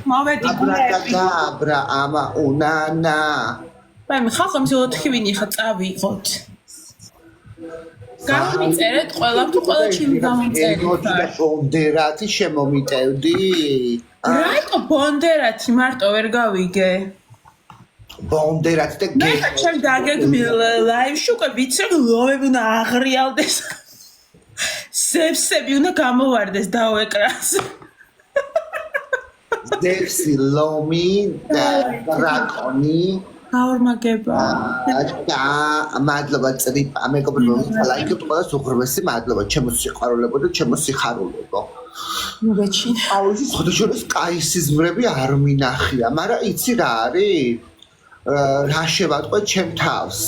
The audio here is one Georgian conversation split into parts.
მოვედი აბრაკადაბრა ამა უნანა მე ხალხო მსილოთ ხივინი ხა წავიღოთ გამიწერეთ ყველა თუ ყველა ჩემი გამიწერეთ ბონდერათი შემომიტევდი რაიტო ბონდერათი მარტო ვერ გავიგე ბონდერათი და მე ჩემ დაგეგმილ ლაივში უკვე ვიცი ლოვები უნდა აღრიალდეს სევსები უნდა გამოვარდეს დაო ეკრანს დევსი ლომი და დრაკონი გაორმაგება და მადლობა წრიპა მეგობრებო ლაიქებთ ყველას უღრმესი მადლობა ჩემო სიყვარულებო და ჩემო სიხარულებო მოგეჩინე აუზის ხოდაშორის კაისიზმრები არ მინახია მაგრამ იცი რა არის რა შევატყვე ჩემ თავს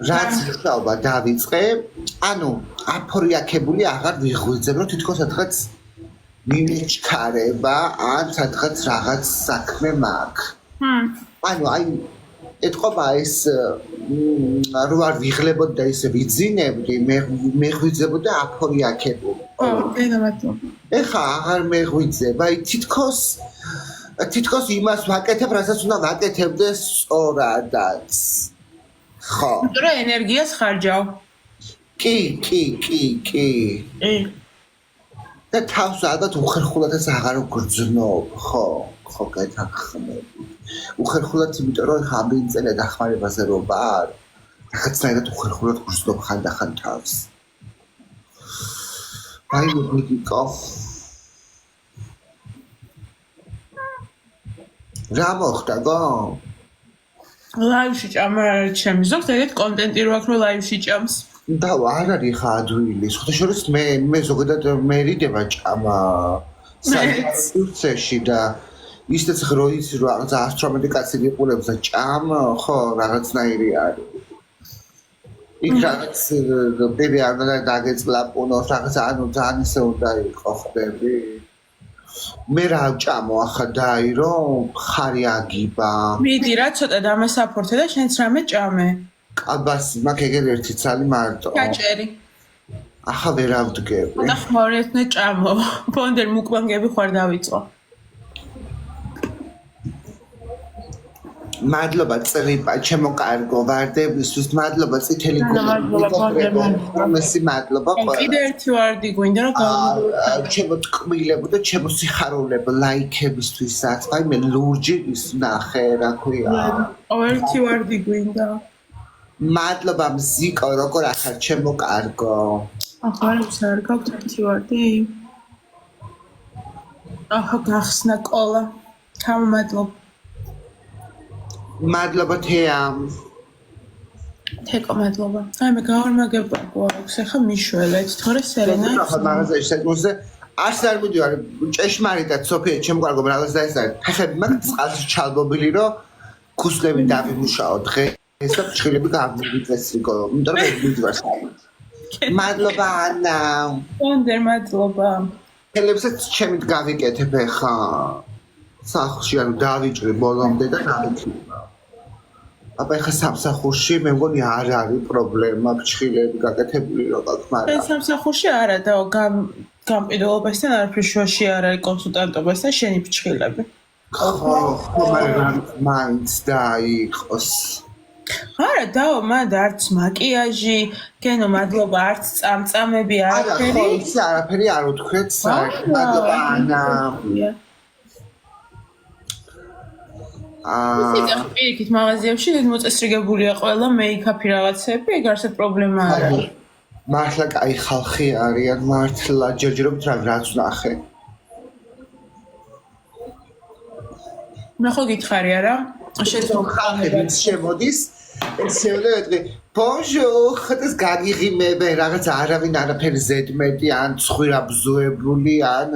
რაც ხალხა დავიწყე ანუ აფორიაქებული აღარ ვიღვიძებ რომ თითქოს სადღაც მიმიჩქარება ან სადღაც რაღაც საქმე მაქვს ანუ აი ეთყობა ეს რო არ ვიღლებოდი და ისე ვიძინებდი მე ღვიძებოდი აფორიაქებული ეხა აღარ მეღვიძებ აი თითქოს იმას ვაკეთებ რასაც უნდა ვაკეთებდე სწორადაც ხო რა ენერგიას ხარჯავ კი და თავს ალბათ უხერხულადაც აღარ ვგრძნობ ხო გეთახმები უხერხულად იმიტომ რომ ხაბინწელე დახმარებაზე რო ვარ რაღაცნაირად უხერხულად გრძნობ ხანდახან თავს აი მოდიკო რა მოხდა გო ლაივში ჭამა ჩემი ზოგს ეგეთ კონტენტი რო აქვს რომ ლაივში ჭამს და არ არის ხა ადვილი შეხოთაშორის მე ზოგადად მერიდება ჭამა საერთაშორისოში და ისეც როიც რაღაც 118 კაცი გიყურებს და ჭამ ხო რაღაცნაირი არის იქ რაღაც ბები არ უნდა დაგეწლაპუნოს რაღაც ანუ ძალიან ისე უნდა იყო ხდები მე რა ვჭამო ახლა დაირო ხარი აგიბა მიდი რა ცოტა დამასაფორთე და შენც რამე ჭამე კაბასი მაქვს ეგერ ერთი ცალი მარტო გაჭერი ახლა ვერ ავდგები და ხმარეთნე ჭამო ბონდერ მუკბანგები ხარ დავიწყო მადლობა წრიპა ჩემო კარგო ვარდებისთვის მადლობა წითელი გულები მადლობა კიდე ერთი ვარდი გვინდა რომ ჩემო ტკბილებო და ჩემო სიხარულებო ლაიქებისთვისაც აი მე ლურჯი ის ნახე რა ქვია ერთი ვარდი გვინდა მადლობა მზიკო როგორ ახარ ჩემო კარგო ახლა არ გაქვს ერთი ვარდი ახლა გახსნა ყოლა თამამადლობა მადლობა თეამ თეკო მადლობა აი მე გავარმაგება გვაქვს ახლა მიშველეთ თორე სერენა ახლა მაღაზიაში საკმოზე არც არ მიდივარ ჭეშმარიტად სოფია ჩემ კარგო რაღაც და ეს არის ფეხები მაქვს წყალში ჩალბობილი რომ ქუსლები დავიმუშაო დღეს და ფრჩხილები გამივიდეს რიგო იმიტომ რომ მიდივარ მადლობა ანა ბონდერ მადლობა ხელებსაც ჩემით გავიკეთებ ახლა სახლში ანუ დავიჭრე ბოლომდე და დავიჭრე აბა ეხა სამსახურში მე მგონი არ არის პრობლემა ფრჩხილები გაკეთებული რო გაქვს მაგრამ ეს სამსახურში არა და გამყიდველობასთან არაფრის შუაში არ არის კონსულტანტობასთან შენი ფრჩხილები ხო მაგრამ მაინც დაიყოს არა დაო მანდ არც მაკიაჟი გენო მადლობა არც წამწამები არაფერი არა ხო ისე არაფერი არ უთქვეთ მადლობა ანა ისე პირიქით მაღაზიებში მოწესრიგებულია ყველა მეიქაპი რაღაცები ეგ არსად პრობლემა არ არის მართლა კაი ხალხი არიან მართლა ჯერჯერობით რაც ნახე მე ხო გითხარი არა ხალხი შემოდის ესეულეთი ბონჟურ ხდეს გაგიღიმებენ რაღაც არავინ არაფერი ზედმეტი ან ცხვირაბზოებული ან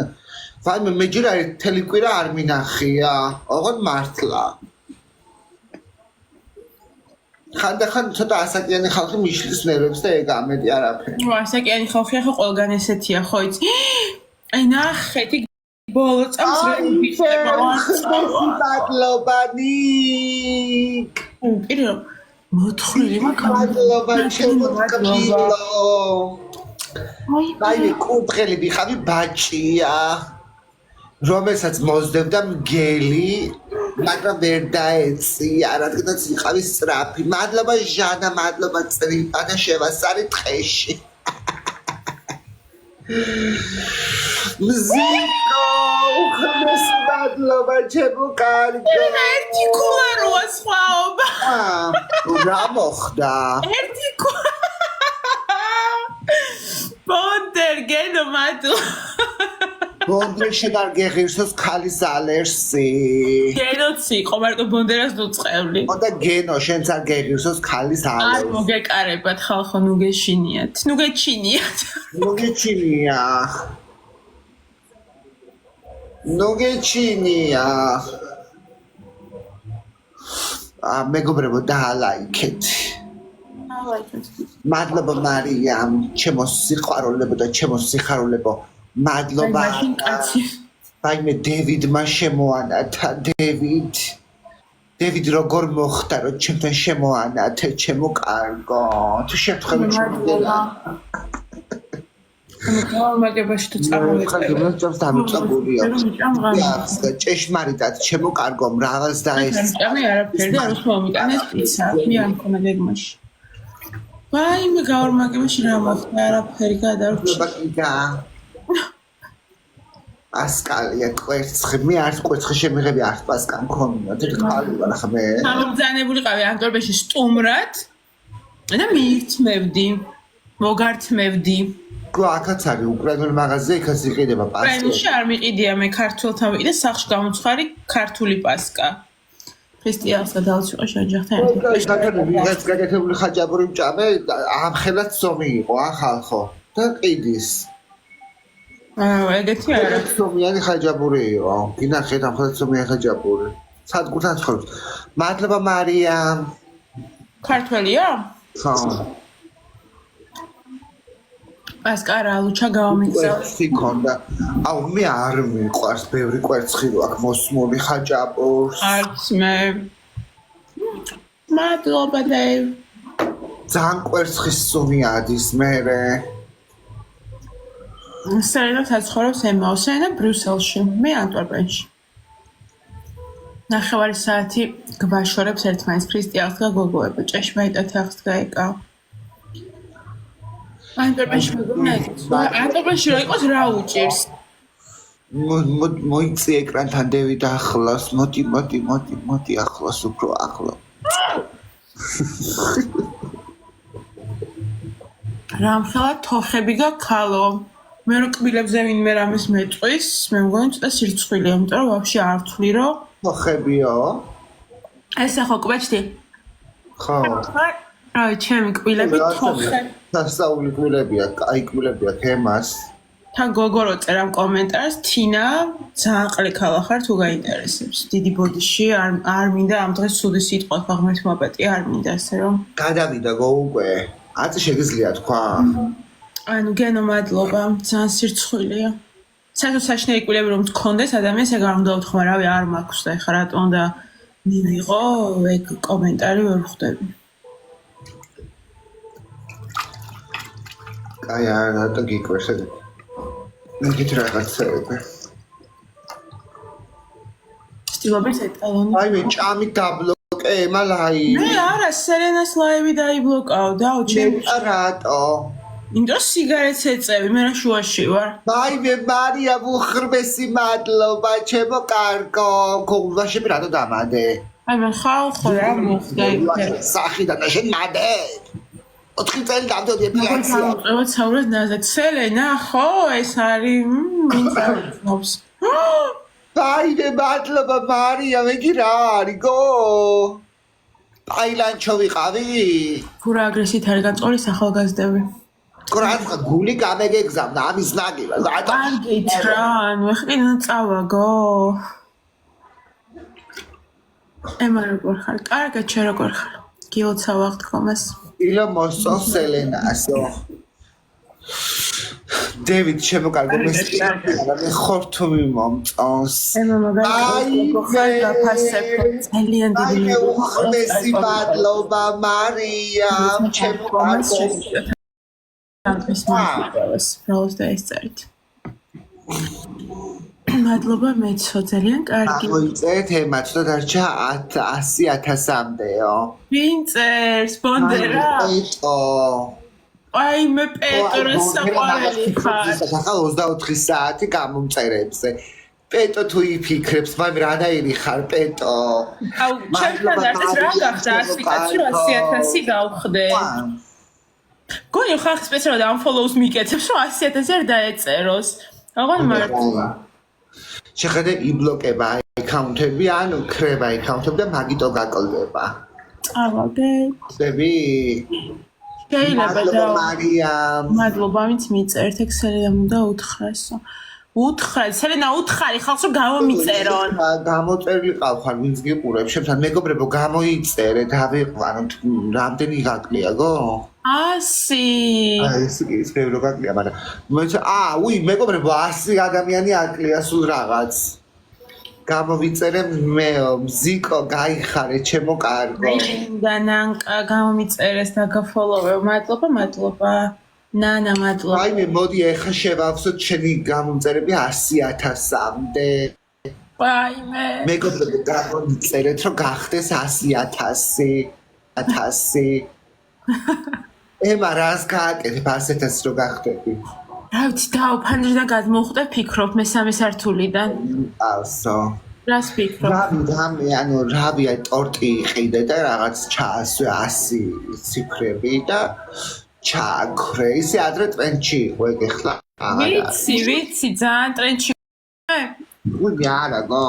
ვაიმე მე ჯერ არის თელი კვირა არ მინახია ოღონდ მართლა ხანდახან ცოტა ასაკიანი ხალხი მიშლის ნერვებს და ეგ ამეტი არაფერი ასაკიანი ხალხი ახლა ყველგან ესეთია ხო იცი აი ნახეთი ბოლო წამს მადლობანი პირველ მოთხრილი მაგალითად მადლობა ჩემო კაბილო მაინე კურთხელი ვიხავი ბაჭია რომელსაც მოძდებდა მგელი მაგრამ ვერ დაეწია რადგანაც ვიყავი სწრაფი მადლობა ჟანა მადლობა წრიპა და შევასწარი ტყეში მზიკო უხმეს მადლობა ჩემო კარგო ერთი ქულა როა სხვაობა რა მოხდა ერთი ქულა ბონდერ გენო მადლობა ბონდერში არ გეღირსოს ქალის ალერსი გენოცი ხო მარტო ბონდერას დუწყევლი და გენო შენც არ გეღირსოს ქალის ალერსი არ მოგეკარებათ ხალხო ნუ გეშინიათ ნუ გეჩინიათ ნუ გეჩინია მეგობრებო დაალაიქეთ მადლობა მარიამ ჩემო სიყვარულებო და ჩემო სიხარულებო მადლობა ვაიმე დევიდმა შემოანათა დევიდ როგორ მოხდა რომ ჩემთან შემოანათე ჩემო კარგო თუ შევთხები მადლობა მაგებაში თუ წამოვეწყე ჯობს დამიწაგულია ჭეშმარიტად ჩემო კარგო მრავალს დაეს ჭამე არაფერი და არ მომიტანეს პიცა მე არ მქონა გეგმაში ვაიმე გავარმაგებაში რა მოხდა არაფერი გადარჩა პასკალია კვერცხი მე არ კვერცხი შემიღები არ პასკა მქონია თი ყალი ვარ ახლა მე გამოგზავნებულიყავი ანტორბეში სტუმრად და მიირთმევდი მოგართმევდი აქაც არის უკრაინულ მაღაზია იქაც იყიდება პასკა უკრაინაში არ მიყიდია მე ქართულთან ვიყიდე სახში გამოცხარი ქართული პასკა ქრისტიანსა დავწიყო შეჯახთან ვიღაც გაკეთებული ხაჭაპური მჭამე ამხელად სომი იყო ახალხო და ყიდის ეგეთი არა სომიანი ხაჭაპური იყო გინახეთ ამხელად სომიანი ხაჭაპური სადგურთან ცხოვრობს მადლობა მარიამ ქართველია ხო პასკა რა ლუჩა გავამიგზავნა კვერცხი ქონდა აუ მე არ მიყვარს ბევრი კვერცხი რო აქ მოსმული ხაჭაპურს არც მე მადლობა დევ ძალიან კვერცხის სუნი ადის მერე სერენა საცხოვრებს ემაუსენა ბრიუსელში მე ანტვერპენში ნახევარი საათი გვაშორებს ერთმანეთს ქრისტიანს და გოგოები ჭეშმარიტად ახს გაეკავ ანტვერპენში მეგონა ანტვერპენში რა იყოს რა უჭირს მოიწი ეკრანთან დევიდ ახლოს მოდი ახლოს უფრო ახლო რამხელა თოხები გაქალო მე რო კბილებზე ვინმე რამეს მეტყვის მე მგონი ცოტა სირცხვილია იმიტომ რომ ვაფშე არ ვთვლი რომ თოხებიო ესე ხო კვეჭდი ხო აი ჩემი კბილები თოხები დასავლი კბილებია კაი კბილებია თემას თან გოგო რო წერამ კომენტარს თინა ძალიან ყლიქალა ხარ თუ გაინტერესებს დიდი ბოდიში არ მინდა ამ დღეს სუდი სიტყვა ღმერთს მოპეტი არ მინდა ასე რომ გადავიდა გოუკვე აწი შეგიძლია თქვა ანუ გენო მადლობა ძალიან სირცხვილია საერთოდ საშინელი კბილები რომ თქონდეს ადამიანს ეგ არ უნდა ვთქვა რავი არ მაქვს და ეხლა რატომ უნდა მივიღო ეგ კომენტარი ვერ ხვდები კაი არა გიკვეს ეგ მეგით რაღაცები სტილობის ეტალონი აი მე ჭამი დაბლოკე მალაი მე არა სერენას ლაივი დაიბლოკაო დაო ჩემი რატო იმიტომ სიგარეტს ეწევი მე რა შუაში ვარ აი მე მარია უხრმესი მადლობა ჩემო კარგო გულვაში რატო დამადე აი მე ხალხო რა მოხდა სახიდან და შენ მადე 4 წელი დავდოდი პლაცია წავედ ნაზად სელენა ხო ეს არის მინცავს აი მე მადლობა მარია მეგი რა არის გო აილანჩო ვიყავი გურა აგრესით არის გაწყორი ახალგაზრდები კრატყა გული გამეგეგზავნა ამის ნაგივა რატო კარგით რა ანუ ეხლა წავაგო ემა როგორ ხარ კარგად შე როგორ ხარ გილოცავ აღთქმას ილა მოსწო სელენასო დევიდ შემოკარგო მე ხორთუმი მომწონს აი ძალიან დიდი მადლობა მარიამ შემოკარგო Tantris მოგწევს, ბრალოს დაესწრით. მადლობა მეცო, ძალიან კარგი. მოიწერეთ ემაც და დარჩა 100,000-მდეო. ვინ წერს, ბონდერა? პეტო. აი მე პეტროს საყვარელი ხარ. ახლა 24 საათი გამომწერებზე. პეტო თუ იფიქრებს, მაგრამ რა დაირი ხარ პეტო? აუ, ჩემთან ერთად რა გახდა 100,000 გავხდე. გონი ხარ სპეციალურად ამ ფოლოუს მიკეთებს, რომ 100,000 არ დაეწეროს. აღარ მარტო. შეხედე იბლოკება აკაუნტები, ანუ ქრება აკაუნტები და მაგიტო გაკლდება. წავაგე. ხდები? შეიძლება და მარიამ. მადლობა, ვინც მიწერთ ექსელიდან უნდა უთხრესო. უთხრე, სელენა უთხარი ხალხს რომ გამომიწერონ. გამოწერილი ყავ ვინც გიყურებს, შემთან მეგობრებო გამოიწერე, დავიყვანო, რამდენი გაკლია გო? 100. აი ეს ის ბევრი გაკლია, მაგრამ უი მეგობრებო 100 ადამიანი აკლია სულ რაღაც. გამოვიწერე მე მზიკო გაიხარე ჩემო კარგო. და ნანკა გამომიწერეს და გაფოლოვე. მადლობა. ნანა მადლობა. აი მე მოდი ეხა შევავსოთ შენი გამომწერები 100,000-მდე. აი მე მეგობრებო გამომიწერეთ რომ გახდეს 100,000. 100,000. ემა რას გააკეთებ 100,000 რო გახდები? რა ვიცი დაუფანჯდა გადმოხვდე ფიქრობ მე-3 სართულიდან. ასო. რას ფიქრობ? რავი, ანუ რავი, ტორტი იყიდე და რაღაც ჩაასვე 100 ციფრები და ჩაქრე. ისე ადრე ტრენჩი იყო ეგ ახლა. ვიცი, ძალიან ტრენჩი. უი არა გო.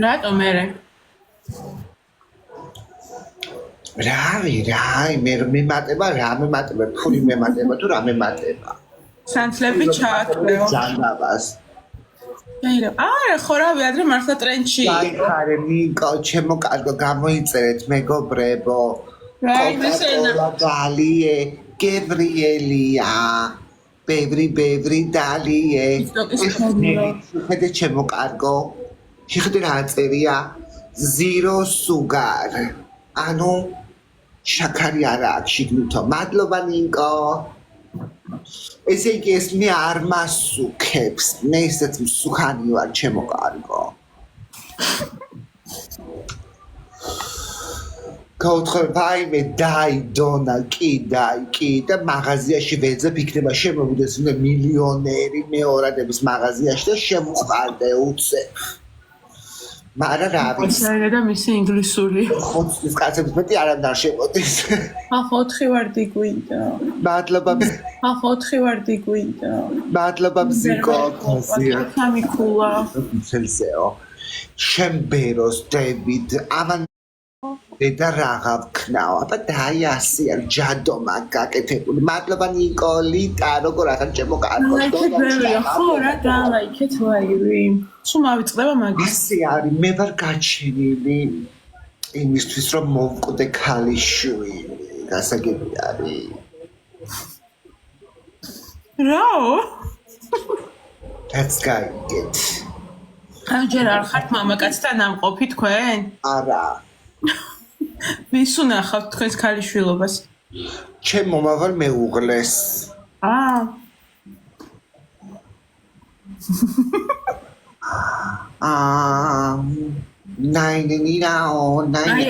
რატო მერე? რავი, მე მემატება, რა მემატება, ფული მემატება თუ რა მემატება. სანთლები ჩააქრეო. ჯანდაბას. არა, ხო რავი, ადრე მართლა ტრენჩი. გაიხარე ნიკო, ჩემო კარგო გამოიწერეთ მეგობრებო. კოკა-კოლა დალიე, გებრიელია. ბევრი დალიე. შეხედე ჩემო კარგო. შეხედე რა წერია? Zero sugar. ანუ შაქარი არა აქვს შიგნითო. მადლობა ნიკო. ესე იგი ეს მე არ მასუქებს. მე ისეთ მსუქანი ვარ ჩემო კარგო. გაუთხრე ვაიმე დაი დონა კი და მაღაზიაში ვეძებ იქნება შემოვიდეს უნდა მილიონერი მეორადების მაღაზიაში და შემოყარდე უცებ. მაგრამ რა ვიცი. შეიძლება და მისი ინგლისური. 4 კაცებს მეტი არამდარ შემოდის. ახლა 4 ვარდი გვინდა. მადლობა. ახლა 4 ვარდი გვინდა. მადლობა მზიკო. სამი ქულა. ხელსეო. შემბეროს დევიდ ამან და რაღა ვქნაო. აბა დაი 100 არ ჯადომა გაკეთებული. მადლობა ნიკოლიტა, როგორ ახალ ჩემო კარგო. ხო რა დალაიქეთ ვაირი. სულ მავიწყდება მაგის. 100 არის, მე ვარ გაჩენილი იმისთვის რომ მოვკვდე ქალიშვილი. გასაგები არის. რაო? That's good. ამჯერ არ ხართ მამაკაცთან ამყოფი თქვენ? არა. ვის უნახავთ თქვენს ქალიშვილობას? ჩემ მომავალ მეუღლეს.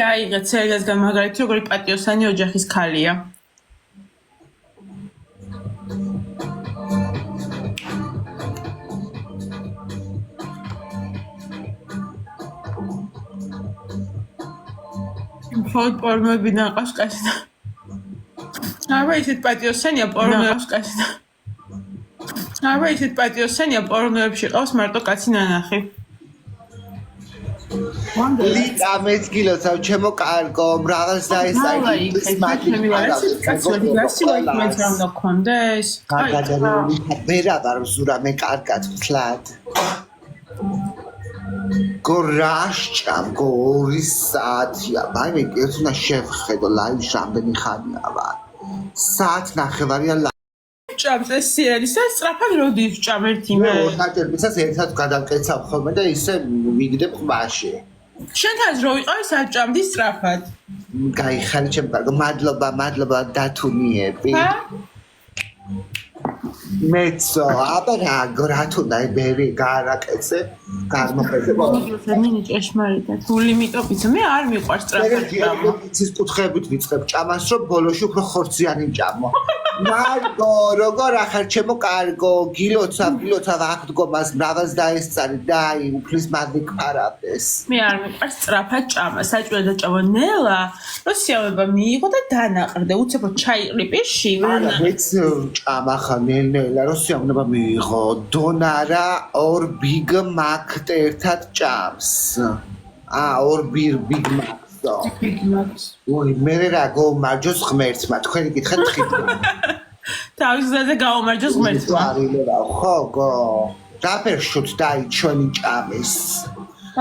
აი, წერილისგან მაგალითი როგორი პატიოსანი ოჯახის ქალია. ხოდ პორნოები ნაყავს კაცი. აბა ისეთ პატიოსანია პორნოებს კაცი. აბა ისეთ პატიოსანია პორნოებში ყავს მარტო კაცი ნანახი. ლიტა მეცგილოცავ ჩემო კარგო, რაღაც დაესაი ის მაგარი კაცოდი გასილა მე რა უნდა გქონდეს? კარგადარული ვერა ვარ ზურა მე კარგად ფლად. გორაშჭამ გორი საათია. მაინე ეს უნდა შევხედო ლაივში რამდენი ხანია ვარ. საათ ნახევარია ჭამს ეს სიერისა სწრაფად როდის ჭამ ერთი მე. ორთაჯერ მისას ერთად გადავკეცავ ხოლმე და ისე ვიგდებ ყბაში. შენთან რო ვიყავი საჭამდი სწრაფად. გაიხარე ჩემ კარგო, მადლობა დათუნიები. მეცო, აბა რა თუნდა ბერი გარაკეცე, გარმოყეცე. მინი ჭეშმარიტად, ულიმიტობით მე არ მიყვარს სწრაფად ჭამა. ის კუთხეებით ვიწყებ ჭამას, რომ ბოლოში უფრო ხორციანი ჭამო. მარგო, როგორ ახარ ჩემო კარგო, გილოცა ვახდგომას მრავალს დაესწარი, დაი, უფლის მადლი გყარავდეს. მე არ მიყვარს სწრაფად ჭამა, საჭმელი დაჭამა ნელა, რომ სიამება მიიღო და დანაყრდე, უცებო ჩაიყრი პირში. მეც ჭამა ხა ნელა, რომ სიამება მიიღო, დონარა ორ ბიგ მაკთ ერთად ჭამს. ორ ბიგ მაკს. ой, მე რა გომარჯოს ღმერთმა, თქვენი კითხეთ ხიდო. თავის გზაზე გაომარჯოს ღმერთმა. ხო, გო. დაფერშოთ დაი ჩვენი ჭამის.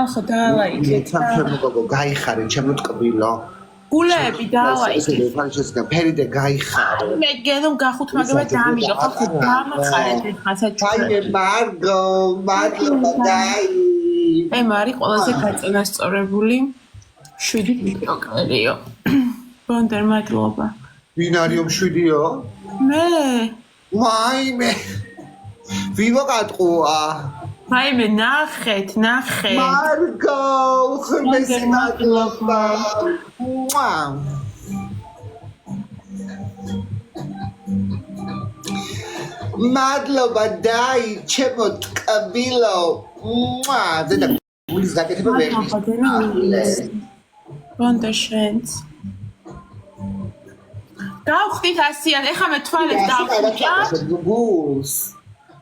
ახლა დაალაიქეთ. ჩემო გოგო, გაიხარე ჩემო ტკბილო. გულები დაალაიქეთ. ფერიდე გაიხარე. მე გენო გახუთ მაგება დამიდო, ხო დამახარეთ ეს ხასაჭურო. აი მარგო, მადლობა დაი. აი მარი ყველაზე გაწონასწორებული 7 მიკროგრამიო. ბონდერ მადლობა. ვინ არისო 7-იო? მე. ვაიმე. ვინ მოგატყუა? ვაიმე, ნახეთ. მარგო, უხმესი მადლობა. მადლობა დაი, ჩემო ტკბილო. ზედა გულის გაკეთება ვერ მის. ბონდაშენს. გავხდით 100-იან, ეხლა მე თვალებს დავხუჭა. გულს.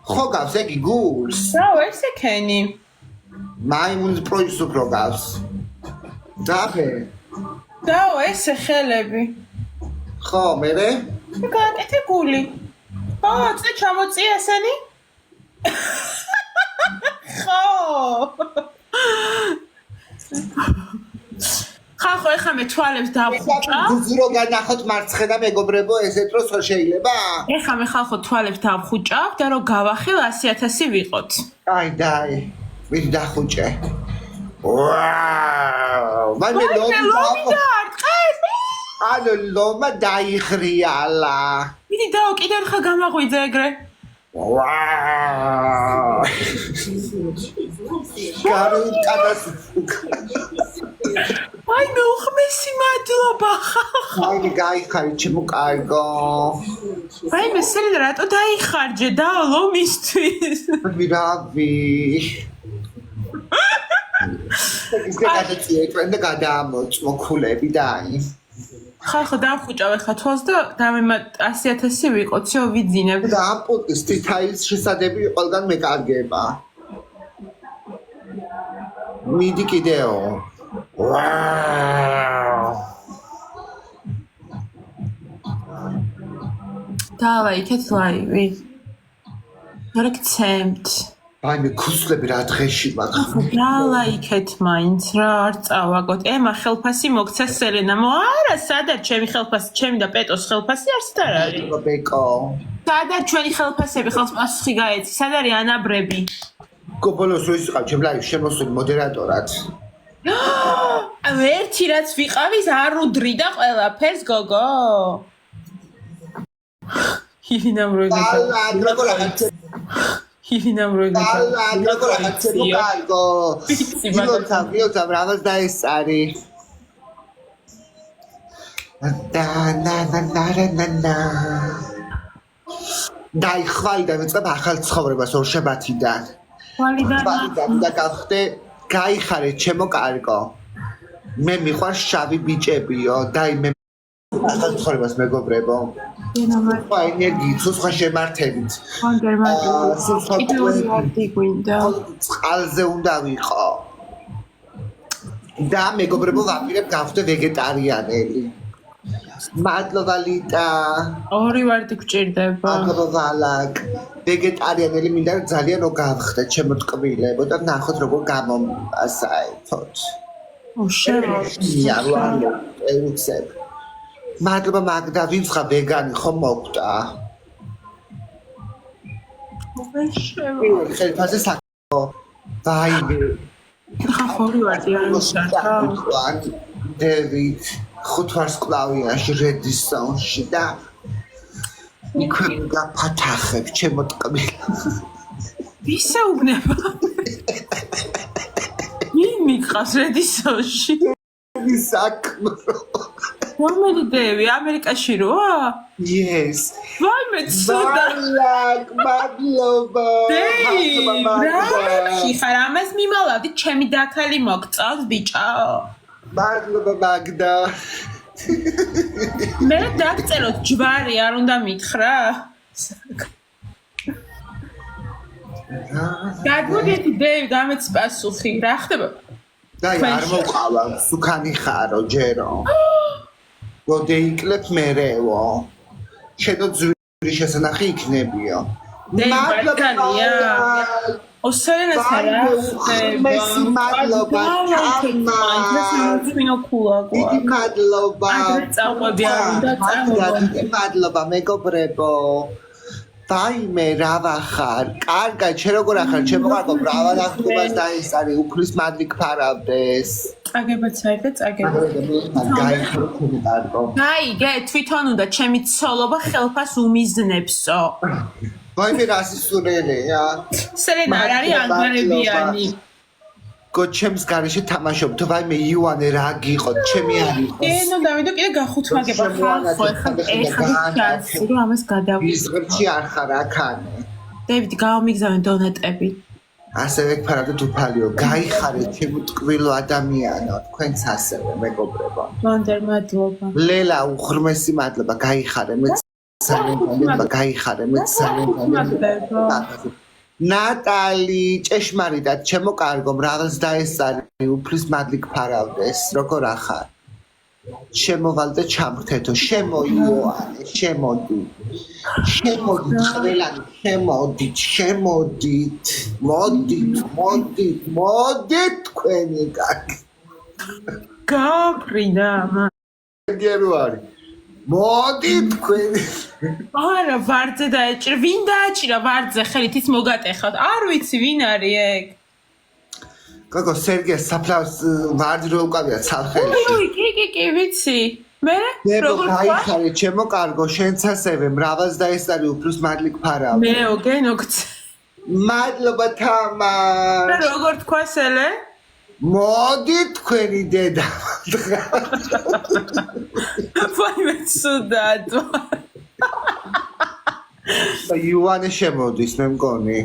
ხო გავს ეგი გულს. რა ეს ეკენი? მაიმუნის პროჯექტს უფრო გავს. დაფე. დაო ეს ხელები. ხო, მერე? გააკეთე გული. წე ჩამოწი ესენი? ხო. ხახო ეხლა მე თვალებს დავხუჭა. ზურო განახოთ მარცხენა მეგობრებო, ესეთ რო შეიძლება? ეხლა მე ხახო თვალებს დავხუჭავ და რომ გავახილ 100,000 ვიყოთ. აი დაი. ვინ დახუჭე? ვაუ! მე ლომი დაარტყეს. ანუ ლომა დაიხრიალა. მიდი დაო კიდევ ხა გამაღვიძე ეგრე. ვაუ! გარუტანას აი მე უხმესი მადლობა. აი გაიხარი ჩემო კარგო. აი მე სერიდა რატო დაიხარჯე და ლომისთვის. ვირავი. ის გადაწია ტრენდა გადაამოწმო ქულები და აი. ხახო დავხუჭავ ეხლა თვალს და დამემა 100,000 ვიყოციო ვიძინებ. და ამ პოდკასტის თაის შესადები ყველგან მეკარგება. მიდი კიდეო. ვაუ! დაალაიქეთ ლაივი. რა გცემთ? აი მე ქუსლები რა დღეში მაგ. დაალაიქეთ მაინც რა არ წავაგოთ. ემა ხელფასი მოგცა სელენა. არა, სადაც ჩემი ხელფასი, ჩემი და პეტოს ხელფასი არსად არ არის. ბეკო. სადაც ჩვენი ხელფასები ხელს პასუხი გაეცი. სად არის ანაბრები? გობოლოს რო ისიყავ ჩემ ლაივში შემოსული მოდერატორად. ერთი რაც ვიყავის არ უდრი და ყველაფერს გოგო. ირინამ როიგა. ირინამ როიგა. გილოცა მრავალს დაესწარი. და დაიხვალ და მეწყებ ახალ ცხოვრებას ორშაბათიდან. ხვალიდან და გავხდე გაიხარე ჩემო კარგო. მე მიყვარს შავი ბიჭებიო და მე ახალ ცხოვრებას მეგობრებო. ხო ენერგიით, სხვა შემართებით. წყალზე უნდა ვიყო. და მეგობრებო ვაპირებ გავხდე ვეგეტარიანელი. მადლობა ლიტა. ორი ვარდი გჭირდება. მადლობა ვალაკ. ვეგეტარიანელი მინდა ძალიან რო გავხდე ჩემო ტკბილებო და ნახოთ როგორ გამომასაერთოთ. შევარდ. ეუცებ. მადლობა მაგდა ვინც ხა ვეგანი ხომ მოკვდა? შევარდ. ხელფასზე საკო. ვაიმე. ხორი ვარ დიალოგში. დევიდ ხუთვარსკვლავიანში რედისონში და იქვე გაფათახებ ჩემო ტკბილ. ვისაუბნება? მიყავს რედისონში. საქმრო. რომელი დევი ამერიკაში როა? Yes. ვაიმე ცუდა. მადლობა. დევი, ხარ ამას მიმალავდი ჩემი დაქალი მოგწავს ბიჭო. მადლობა მაგდა. მე დაგწეროთ ჯვარი არ უნდა მითხრა? გადმოგეთი დევი გამეც პასუხი რა ხდება? და არ მოყავა სუქანი ხარო ჯერო. როდეიკლებ მერეო. შედო ძვირი შესანახი იქნებიო. მადლობა. ოსელენა სარა. მესი მადლობა. დიდი მადლობა. წავყვები არ უნდა წავყვები. მადლობა მეგობრებო. დაიმე რა ვახარ? კარგად, შენ როგორ ახარ? ჩემო კარგო, ბრავალ ახტობას დაისწარი, უფლის მადლი გფარავდეს. წაგებაც საერთოდ წაგება. გაიგე, თვითონ უნდა ჩემი ცოლობა ხელფას უმიზნებსო. ვაიმე რა სისულელეა. სელენა არ არის ანგარებიანი. გო ჩემს გარეშე თამაშობ, თუ ვაიმე იუანე რა გიყოთ, ჩემი არ იყოს. ნუ დავიდო კიდე გახუთმაგება ხალხო, ეხლა ჩანსი რომ ამას გადავიდე. ისღრში არ ხარ აქანე. დევიდ გავამიგზავნე დონატები. ასევე გფარავდეთ უფალიო, გაიხარეთ ჩემო ტკბილო ადამიანო, თქვენც ასევე მეგობრებო. ვანდერ მადლობა. ლელა უღრმესი მადლობა, გაიხარე, მეც სამέντანება გაიხარე, მეც სამέντანება. ნატალი, ჭეშმარიტად, ჩემო კარგო, რაღაც დაესწარი, უფლის მადლი გფარავდეს, როგორ ახარ? შემოვალ და ჩამრთეთო, შემოიოანე, შემოდით. შემოდით, ყველანი, შემოდით. მოდით, თქვენი კარგი. გააფრინა. გერო არის. მოდით, თქვენი. არა, ვარძე დაეჭირა. ვინ დააჭირა ვარძე ხელით ის მოგატეხავთ? არ ვიცი, ვინ არის ეგ? გოგო სერგე საფლავს ვარძი რო უკავია ცალხელში. კი, ვიცი. მე როგორ გაიხარე, ჩემო კარგო, შენც ასევე მრავალს დაესწარი, უფლის მადლი გფარავ. მეო გენოგც. მადლობა თამა. და როგორ თქვა სელე? მოდი თქვენი დედა. ვაიმე ცუდად. იუანე შემოდის, მე მგონი.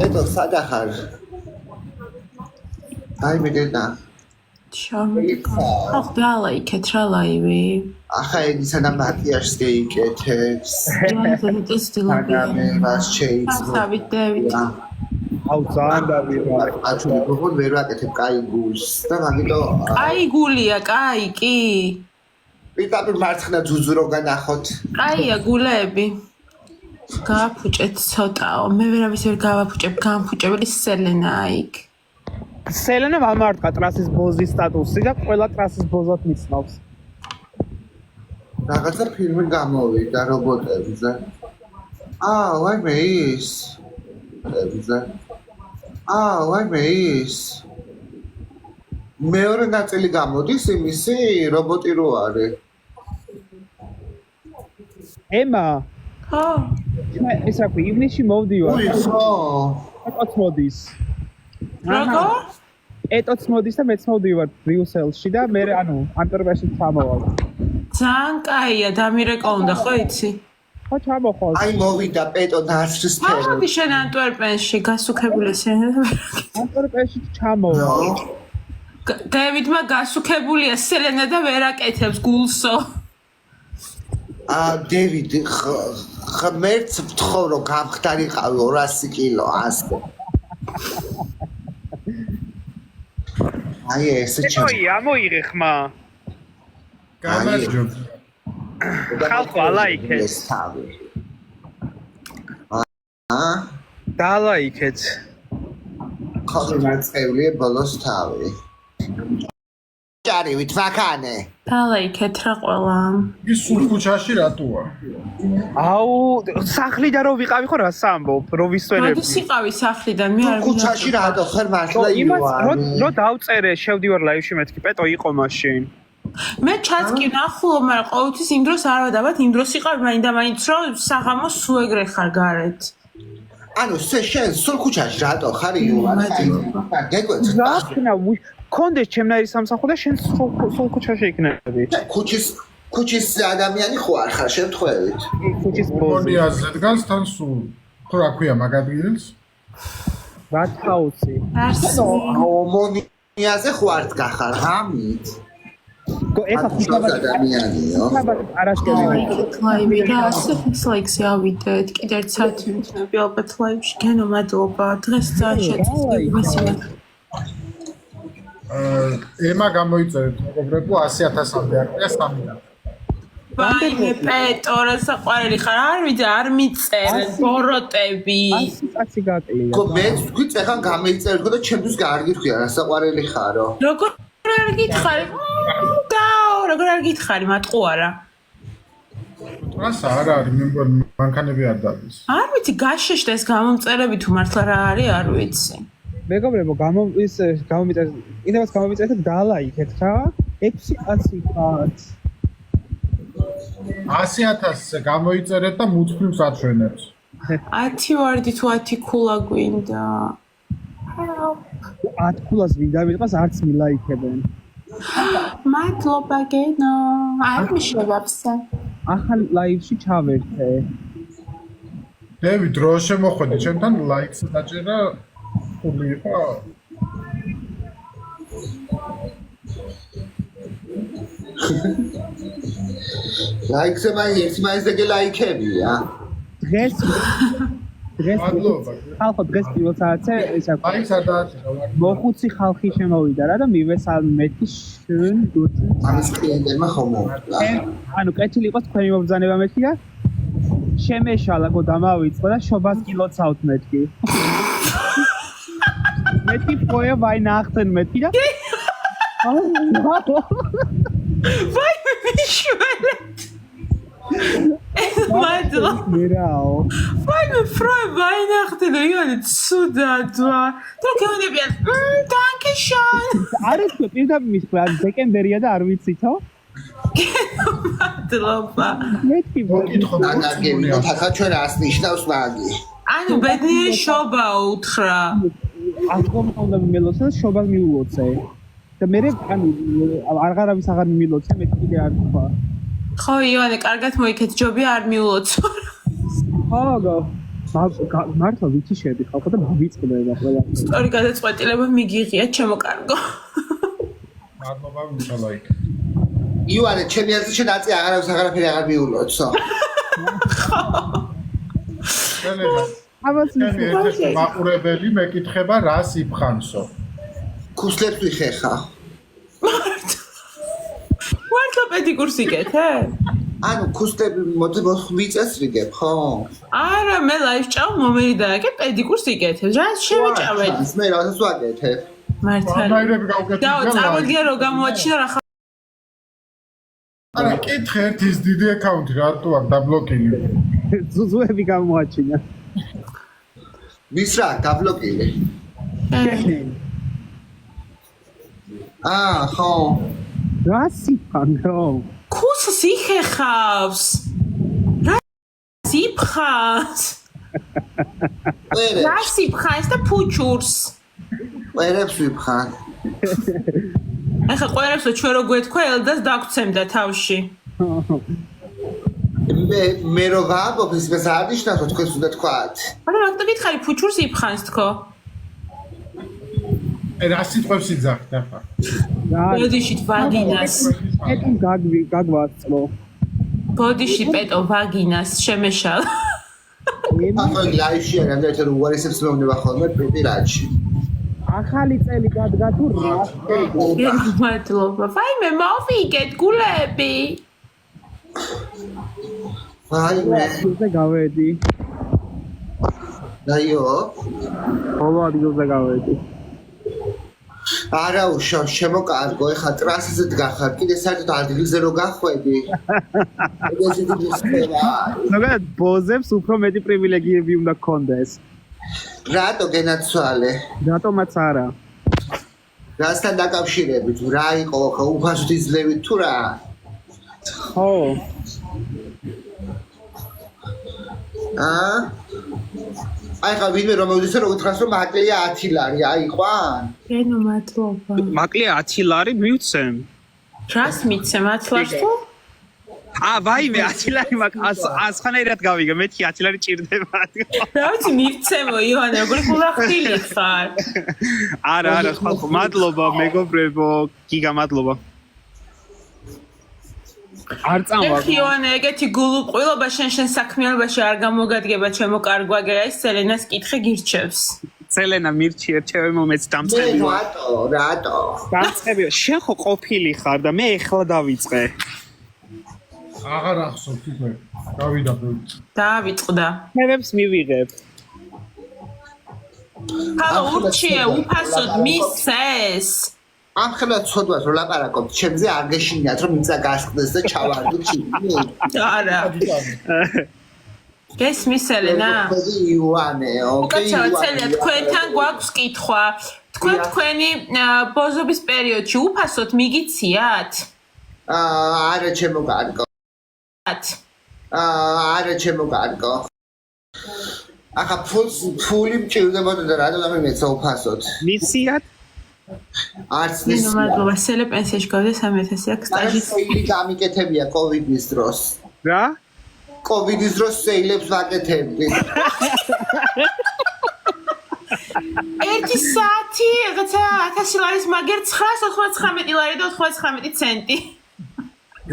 ეტო სადახარ? აი მე დედა. ახ დაალაიქეთ რა ლაივი. ახლა ედისა და მატიაშს გეიკეთებს. ეს ადამე მას შეიძლება. დავით დევიდ. აუ ძალიან დავიღარ. აჩული როგორ ვერ ვაკეთებ კაი გულს და მაგიტო კაი გულია, კაი კი. პირდაპირ მარცხნა ძუძურო განახოთ. კაია გულები. გააფუჭეთ ცოტაო. მე ვერავის ვერ გავაფუჭებ, გამფუჭებელი სელენაა იქ. სელენა ამარტყა ტრასის ბოზის სტატუსი და ყველა ტრასის ბოზად მიცნობს. რაღაცა ფილმი გამოვიდა რობოტებზე. ვაიმე ის. ვაიმე ის. მეორე ნაწილი გამოდის იმისი რობოტი რო არის. ემა. ხო. ეს რა ქვია, ივნისში მოვდივარ. ხო. ეტოც მოდის. როგორ? ეტოც მოდის და მეც მოვდივარ ბრიუსელში და მე ანუ ანტვერპენში ჩამოვალ. ძალიან კაია, დამირეკო უნდა, ხო იცი? ხო ჩამოხვალ. აი მოვიდა პეტო ნაცრის ფერი. მოვიდი შენ ანტვერპენში, გასუქებული სენ. ანტვერპენში ჩამოვალ. დევიდმა გასუქებულია სელენა და ვერ აკეთებს გულსო. დევიდ ღმერთს ვთხოვ რომ გამხდარიყავი 200 კილო ასკო. აი ეს ой, ამოიღე ხმა. გამარჯობა. ხალხო ალაიქეთ. დალაიქეთ. ხალხი მარწევლია ბოლოს თავი. არივით მაქანე? დალაიქეთ რა ყველა. ის სულ ქუჩაში რატოა? აუ, სახლიდან რო ვიყავი ხო რას ამბობ, რო ვისვენები. როდის იყავი სახლიდან მე არ ქუჩაში რატო ხარ მართლა იმას ივანი? რო დავწერე, შევდივარ ლაივში მეთქი, პეტო იყო მაშინ. მე ჩაცკი ნახულობ, მაგრამ ყოველთვის იმ დროს არ ვადაბათ, იმ დროს იყავი მაინდა-მაინც რომ საღამოს სულ ეგრე ხარ გარეთ. ანუ შენ სულ ქუჩაში რატო ხარ ივანი? გეკვეც. რა კონდეს ჩემნაირი სამსახური და შენ სულ ქუჩაში იქნები. ქუჩის ადამიანი ხო არ ხარ შემთხვევით? ქუჩის ბოზი. ომონიაზე დგას თან სულ. თუ რა ქვია მაგ ადგილს? ბათაუსი. ომონიაზე ხო არ დგახარ ღამით? ეხა ქუჩის ადამიანიო. ლაივი და ასე ლაიქს ავიდეთ. კიდე ერთ საათი ვიქნები ალბათ ლაივში. გენო მადლობა. დღეს ძალიან შეწყვეტილი. ემა გამოიწერეთ მეგობრებო 100,000-ამდე აკრია 3 და. ვაიმე პეტო რა საყვარელი ხარ არ ვიცი არ მიწერენ ბოროტები. კაცი გაკლია. გო მე თქვი წეხან გამეიწერო და ჩემთვის გაარგიხია რა საყვარელი ხარო. როგორ არ გითხარი? დაო როგორ არ გითხარი მატყუარა. რას არ არის მე მგონი მანქანები არ დადის. არ ვიცი გაშეშდა ეს გამომწერები თუ მართლა რა არის არ ვიცი. მეგობრებო, გამომიწერეთ, კიდევაც გამომიწერეთ და დალაიქეთ რა. 6 კაცი ხართ. 100,000-ზე გამოიწერეთ და მუცფილმს აჩვენებს. 10 ვარდი თუ 10 ქულა გვინდა. 10 ქულას ვინ დამიწყას არც მილაიქებენ. მადლობა გენო. არ მიშევაფსა. ახალ ლაივში ჩავერთე. დევი დრო შემოხვედი ჩემთან ლაიქს დაჭერა ხული იყო. ლაიქზე მაინც ერთმანეთს გელაიქებია. დღეს მადლობა. ხალხო დღეს პირველ საათზე ეს ლაიქს არ დააჭერა. მოხუცი ხალხი შემოვიდა რა და მივესალმე მეთქი შენ გუჩი. ამის კლიენტებმა ხომ მოვიდა. ანუ კეთილი იყოს თქვენი მობრძანება მეთქი და შემეშალა გო დამავიწყო და შობას კილოცავთ მეთქი. მეთქი ფოია ვაინახტენ მეთქი და ვაი მიშველეთ. მადლობა. მირაო. ვაი მე ფროე ვაინახტე და იონი ცუდადვა. და გეუნებიან დანკეშონ. არის თუ პირდაპირ მისხრა დეკემბერია და არ ვიცითო? მადლობა. მეთქი მოკითხო დაგაგები თახა ჩვენ რას ნიშნავს მაგი. ანუ ბედნიერი შობა უთხრა. აღომ უნდა მილოცე და შობას მიულოცე. და მე ანუ აღარავის აღარ მიმილოცე მე კიდე არ თქვა. ხო იონი კარგად მოიქეთ ჯობი არ მიულოცო. ხოგო მართლა ვიცი შედი ხალხო და მოვიწყდება ყველა. სწორი გადაწყვეტილება მიგიღია ჩემო კარგო. მადლობა მიშალაიქ. ივანე ჩემი აზრით შენ აწი აღარაფერი აღარ მიულოცო. ამას ერთ-ერთი მაყურებელი მეკითხება რას იფხანსო. ქუსლებს ვიხეხა. მართლა პედიკურს იკეთე? ანუ ქუსლები მიწესრიგებ ხო? არა მე ლაივ ჭამ მომერი დააკე პედიკურს იკეთებ. რა შევიჭავეთ? მე რასაც ვაკეთებ. მართლა. ანაირები გავუკეთე. დაო წამოდგე რომ გამოაჩინა რა არა კითხე ერთის დიდი აკაუნტი რატო აქ დაბლოკილი. ზუზუები გამოაჩინა. ვის რა დაბლოკილი? ხო. რა სიფანგო? ქუსს იხეხავს. რა სიფხავს? რა სიფხავს და ფუჩურს? ყვერებს ვიფხან. ახლა ყვერებსო ჩვენ რო გვეთქვა ელდას დაგცემდა თავში. მე რო ვამბობ ის მე საერთოდ თქვენს უნდა თქვათ. არა მაგ გითხარი ფუჩურს იფხანს თქო. რა სიტყვებს იძახთ ახლა? ბოდიში ვაგინას. ეტი გაგვაწყო. ბოდიში პეტო ვაგინას შემეშალა. ახლა ლაივში არ ამდა ერთ უარესებს მეუბნება ხოლმე პრიპირაჩი. ახალი წელი გადგა თუ რა? მადლობა. ვაიმე მოვიგეთ გულები. ვაიმე. ისე გავედი. დაიო. ხოლო ადგილზე გავედი. არა უშავ შემოკარგო ეხა ტრასაზე დგახარ კიდე საერთოდ ადგილზე რო გახვედი ეგეთი ხდება ზოგადად ბოზებს უფრო მეტი პრივილეგიები უნდა გქონდეს რატო გენაცვალე რატომაც არა რასთან დაკავშირებით რა იყო ხო უფასოდ იძლევით თუ რა ხო აი ხა ვინმე რომ მოვიდეს რომ უთხრას რომ მაკლია 10 ლარი აიყვან გენო მადლობა მაკლია 10 ლარი მივცემ რას მიცე 10 ლარს თუ ვაიმე 10 ლარი მაგ ასხანაირად გავიგე მე 10 ლარი ჭირდება რა ვიცი მივცემო იოანე როგორი ხულახტილი ხარ არა ხალხო მადლობა მეგობრებო გიგა მადლობა არ წამვა იოანე ეგეთი გულუყვილობა შენ საქმიანობაში არ გამოგადგება ჩემო კარგვაგე აი სელენას კითხე გირჩევს სელენა მირჩი ერჩევი მომეც დამწყებია რატო დამწყებია შენ ხო ყოფილი ხარ და მე ეხლა დავიწყე აღარ ახსოვს თვითონ გავიდა დაავიწყდა მევებს მივიღებ ჰალო ურჩიე უფასოდ მისცეს ამ ხელა ცოდვას რო ლაპარაკობ ჩემზე არ გეშინიათ რომ იწა გასხდეს და ჩავარდო ჩინი არა გესმის ელენა იოანე კაცო ცელია თქვენთან გვაქვს კითხვა თქვენი ბოზობის პერიოდში უფასოდ მიგიციათ არა ჩემო კარგო არა ჩემო კარგო ახლა ფული მჭირდებოდა და რატომ ამიმეცა უფასოდ მისიათ არც ნინო მადლობა სელე პენსიაში გავიდა 3000 აქ სტაჟი სეილი გამიკეთებია კოვიდის დროს რა კოვიდის დროს სეილებს ვაკეთებდი ერთი საათი რაღაცა 1000 ლარის მაგერ 999 ლარი და 99 ცენტი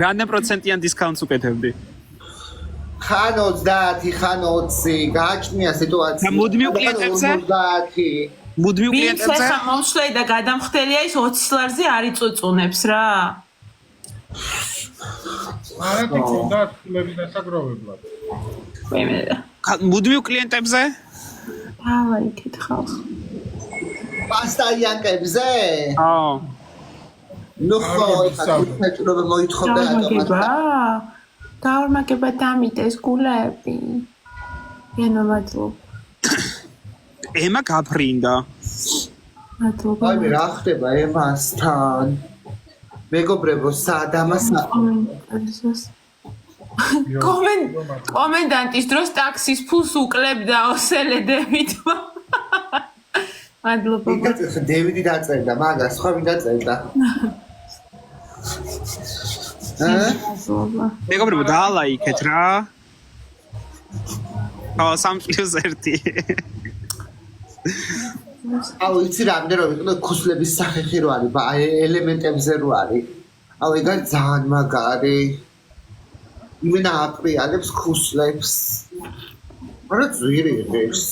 რამდენი პროცენტიან დისკაუნტს უკეთებდი ხან 30 ხან 20 გააჩნია სიტუაცია და მუდმივ კლიენტებზე 50 მუდმივ კლიენტებზე ხა მომსვლელი და გადამხდელია ის 20 ლარზე არ იწუწუნებს რა არა თქონდა ფულები დასაგროვებლად ვიმედა მუდმივ კლიენტებზე დავაიქეთ ხალხ პასტაიანკებზე აო ნუ ხო ხა ფეჭრობა მოითხოვდა დაორმაგება დამიტეს გულები ენო მადლობა ემა გაფრინდა მადლობა აი რა ხდება ემასთან მეგობრებო საადამას კომენდანტის დროს ტაქსის ფულს უკლებდაო სელედებით მადლობა დევიდი დაწერდა მაგას ხო ვინ დაწერდა მეგობრებო დაალაიქეთ რა აუ 3+1 აუ იცი რამდენი რომ იყო ქუსლების სახეხი რო არის ელემენტებზე რო არის აუ ეგ არის ძალიან მაგარი იმენა აპრიალებს ქუსლებს არა ძვირი ღირს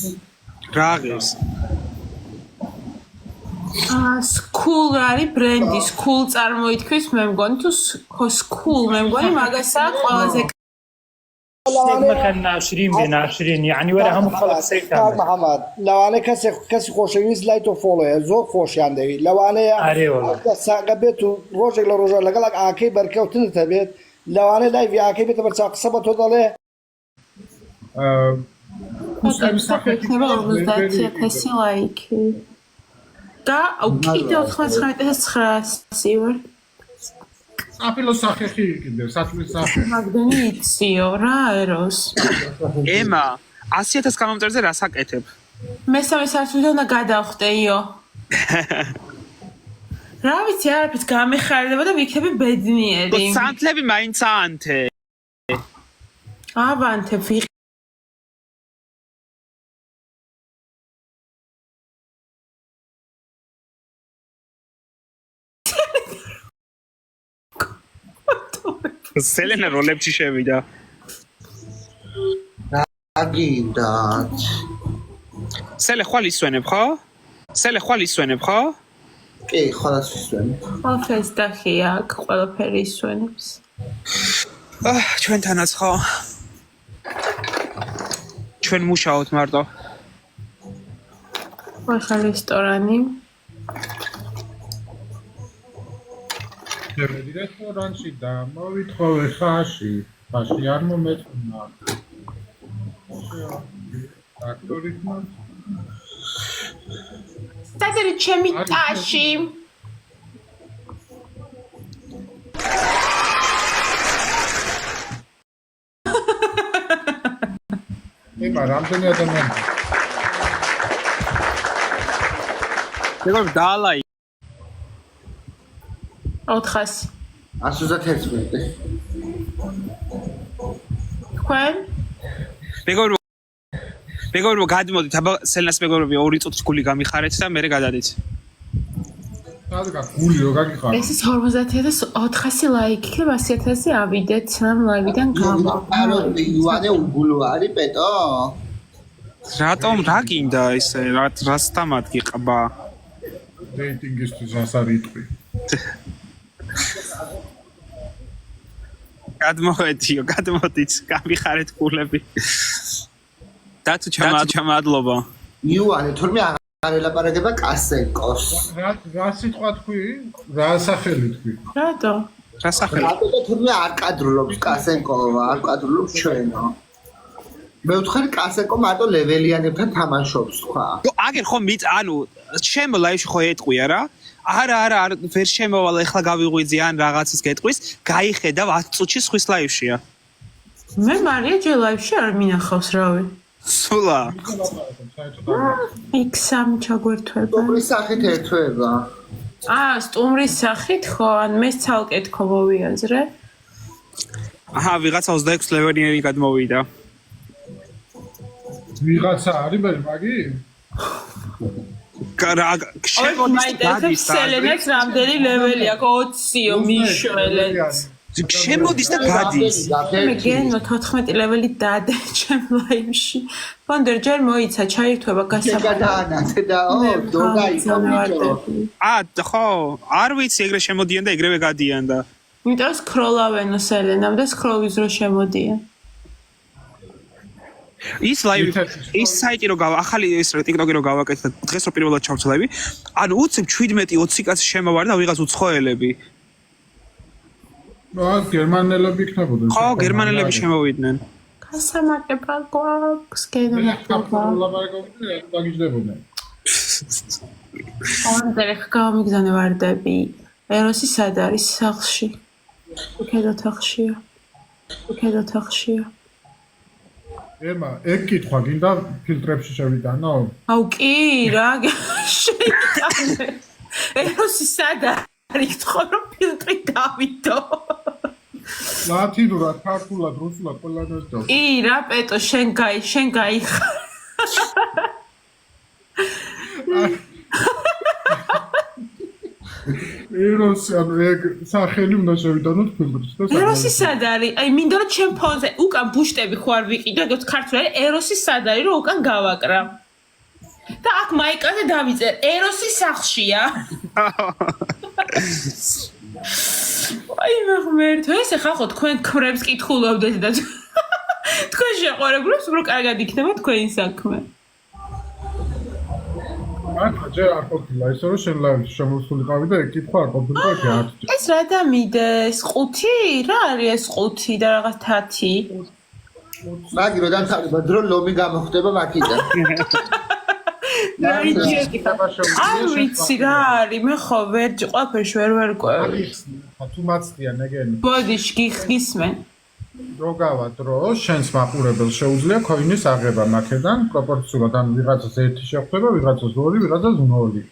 რა ღირს სკულ არის ბრენდი სკულ წარმოითქვის მე მგონი თუ სკულ მე მგონი მაგასაა ყველაზე مثلا 20 بين 20 يعني ولا هم خلص سيكتر محمد لو انا كسي خوشويز لايتو فولو زو خوش عندي لو انا اري والله ساقبتو روجك لروجا لقلك اكي بركو تنتبت لو انا لايف اكي بتبرص قصبته ضله ქუსლების სახელი იქნება 50000 ლაიქი და კიდე 99,900 ვარ საფილო სახელი კიდე სათვლის სახელი მაგდენი იციო რა ეროს ემა 100,000 გამომწერზე რას აკეთებ მესამე სართულიდან უნდა გადავხდეიო რა ვიცი არაფერს გამეხარდება და ვიქნები ბედნიერი სანთლები მაინც აანთე ავანთე სელენა როლებში შევიდა აგინდათ სელე ხვალ ისვენებ ხო? სელე ხვალ ისვენებ ხო? კი ხოლმე ისვენებ ყველაფერს დახია აქ ყველაფერი ისვენებს ჩვენთანაც ხო ჩვენ მუშაობთ მარტო ახლა რესტორანი შემედი რესტორანში და მოვითხოვე ხაში არ მომეწონა აქტორით სადერი ჩემი ტაში ება რამდენი ადამიანი მეგობრო დაალაი 400 131 თქვენ მეგობრო გადმოდით აბა სელნას მეგობრები 2 წუთი გული გამიხარეთ და მე გადადით სადღაც გული რო გაგიხარ ეს 50400 ლაიქი და 100000 ავიდეთ სამ ლაივიდან გავა იوانე უგულო არის პეტო რატომ რა გინდა ისე რას თამად გიყბა რეიტინგისთვის რას არის იტყვი გადმოდით გამიხარეთ გულები დათო ჩამადლობა იوانე თორმე არ ელაპარაკება კასენკოს რა სიტყვა თქვი რა სახელი თქვი რატო რა სახელი რატო თორმე არ კადრულობს კასენკო არ კადრულობს ჩვენო მე ვთხარი კასენკო მარტო ლეველიანებთან თამაშობს თქვა აგერ ხომ ანუ ჩემ ლაივში ხო ეტყვია რა არა ვერ შემოვალ ეხლა გავიღვიძი ან რაღაცას გეტყვის გაიხედავ 10 წუთში სხვის ლაივშია მე მარია ჯერ ლაივში არ მინახავს რავი სულა იქ სამი ჩაგვერთვება სტუმრის სახით ერთვება სტუმრის სახით ხო ან მე ცალკე თქო მოვიაზრე აჰა ვიღაცა 26 ლეველიანი გადმოვიდა ვიღაცა არის მე მაგი შემოდის სელენაც რამდენი ლეველი აქვს 20-ო მიშველეთ შემოდის და გადის მე გენო 14 ლეველი დადე ჩემ ლაივში ფონდერ ჯერ მოიცა ჩაირთვება გადაანათე და ხო არ ვიცი ეგრე შემოდიან და ეგრევე გადიან და იმიტომ სკროლავენო სელენამ და სკროლის რო შემოდიან ის ლაივი ის საიტი რო გავა ახალი ეს TikTok-ი რო გავაკეთე და დღეს რო პირველად ჩავწე ლაივი ანუ უცებ 17-20 კაცი შემოვარ და ვიღაც უცხოელები გერმანელები იქნებოდნენ ხო გერმანელები შემოვიდნენ გასამართება გვაქვს გენო დაგიჯდებოდნენ ორდერ გამიგზავნე ვარდები ეროსი სად არის სახლში უკედოთახშია ემა ეგ კითხვა გინდა ფილტრებში შევიტანო აუ კი რა შეიტანე ეროსი სად არის თქო რომ ფილტრი დავიდო ლათინურად ქართულად რუსულად ყველანაირად და კი რა პეტო შენ გაიხარ ეროსი ანუ ეგ სახელი უნდა შევიტანოთ ფილტრში და ეროსი სად არის აი მინდა რომ ჩემ ფონზე უკან ბუშტები ხო არ ვიყიდო ეგ ქართულად ეროსი სად არის რომ უკან გავაკრა და აქ მაიკაზე დავიწერ ეროსი სახლშია აი მე ღმერთო ეს ახლა ხო თქვენ ქრებს კითხულობდეთ და თქვენ შეყვარებულებს უფრო კარგად იქნება თქვენი საქმე მართლა ჯერ არ ყოფილა ისე რომ შენ ლაივში შემოსულიყავი და ეგ კითხვა არ ყოფილა და გაარჩი ეს რა დამიდეს 5 რა არის ეს 5 და რაღაც 10 მაგი რო დამთავრება დრო ლომი გამოხდება მაქიდან არ ვიცი რა არის მე ხო ვერჯი ყველაფერში ვერ ყვევი თუ მაცდიან ეგენი ბოდიშ გიხსმენ რო გავა დრო შენს მაყურებელს შეუძლია ქოინის აღება მაქედან პროპორციულად ან ვიღაცას 1 შეხვდება ვიღაცას 2 ვიღაცას 0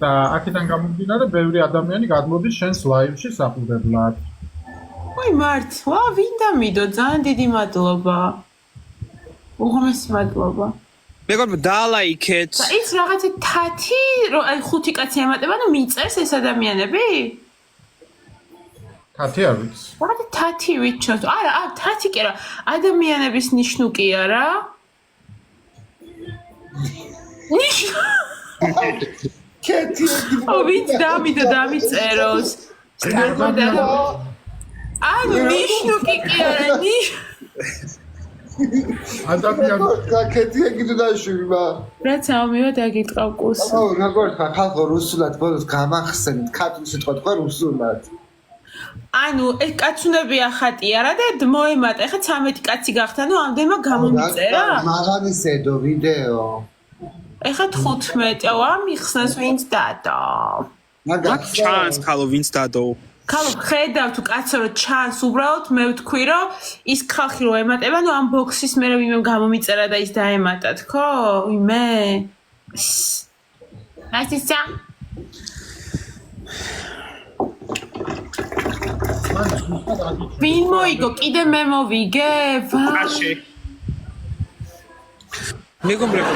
და აქედან გამომდინარე ბევრი ადამიანი გადმოდის შენს ლაივში საყურებლად ой მართლა ვინ დამიდო ძალიან დიდი მადლობა უღმესი მადლობა მეგობრებო დაალაიქეთ და ის რაღაცა 10 რო აი 5 კაცი ემატება და მიწერს ეს ადამიანები 10 არ ვიცი რაღაცა 10 ვიჩოს არა 10 კი რა ადამიანების ნიშნუკია რა ნიშნუ კეთი ვით დამიწეროს ანუ ნიშნუკი კი არა ადამიანი კეთი ეგიდო დაშვება რაც ამივა დაგიტყავ კურსი ო როგორ ხალხო რუსულად ბოლოს გამახსენეთ ქართულ სიტყვა თქვა რუსულად ანუ ეს კაცუნებია ხატი არა და მოემატა. ეხლა 13 კაცი გახთანო, ამდენმა გამომიწერა. მაღალისედო ვიდეო. ეხლა 15 ამიხსნას ვინც დადო. მაგ ჩანს ხალო ვინც დადო. ხალო ხედავ თუ კაცო რომ ჩანს უბრალოდ მე ვთქვი რომ ის ხალხი რო ემატება, ნუ ამ ბოქსის მერე ვინმე გამომიწერა და ის დაემატათ, ხო? ვინმე? ასისა ვინ მოიგო? კიდე მე მოვიგე? აში. მეგობრებო.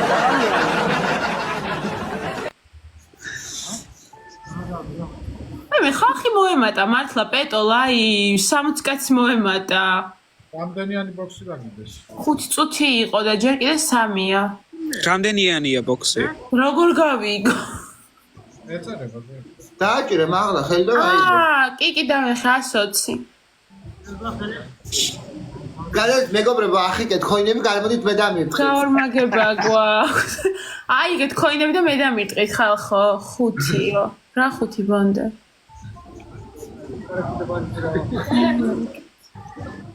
მე ხალხი მოემატა, მართლა პეტო ლაი 60 კაცი მოემატა. რამდენიანი ბოქსი დაგიდეს? 5 წუთი იყო და ჯერ კიდე 3-ია. რამდენიანია ბოქსი? როგორ გავიგო? ეწერება ზე. დააჭირე მაღლა ხელი და აიღე. კი დავეხე 120. გადად მეგობრებო ახიკეთ ქოინები გადმოდით მე დამირთხეთ. გაორმაგება გვაქვს. აიგეთ ქოინები და მე დამირტყით ხალხო 5-იო. რა 5 ბონდე?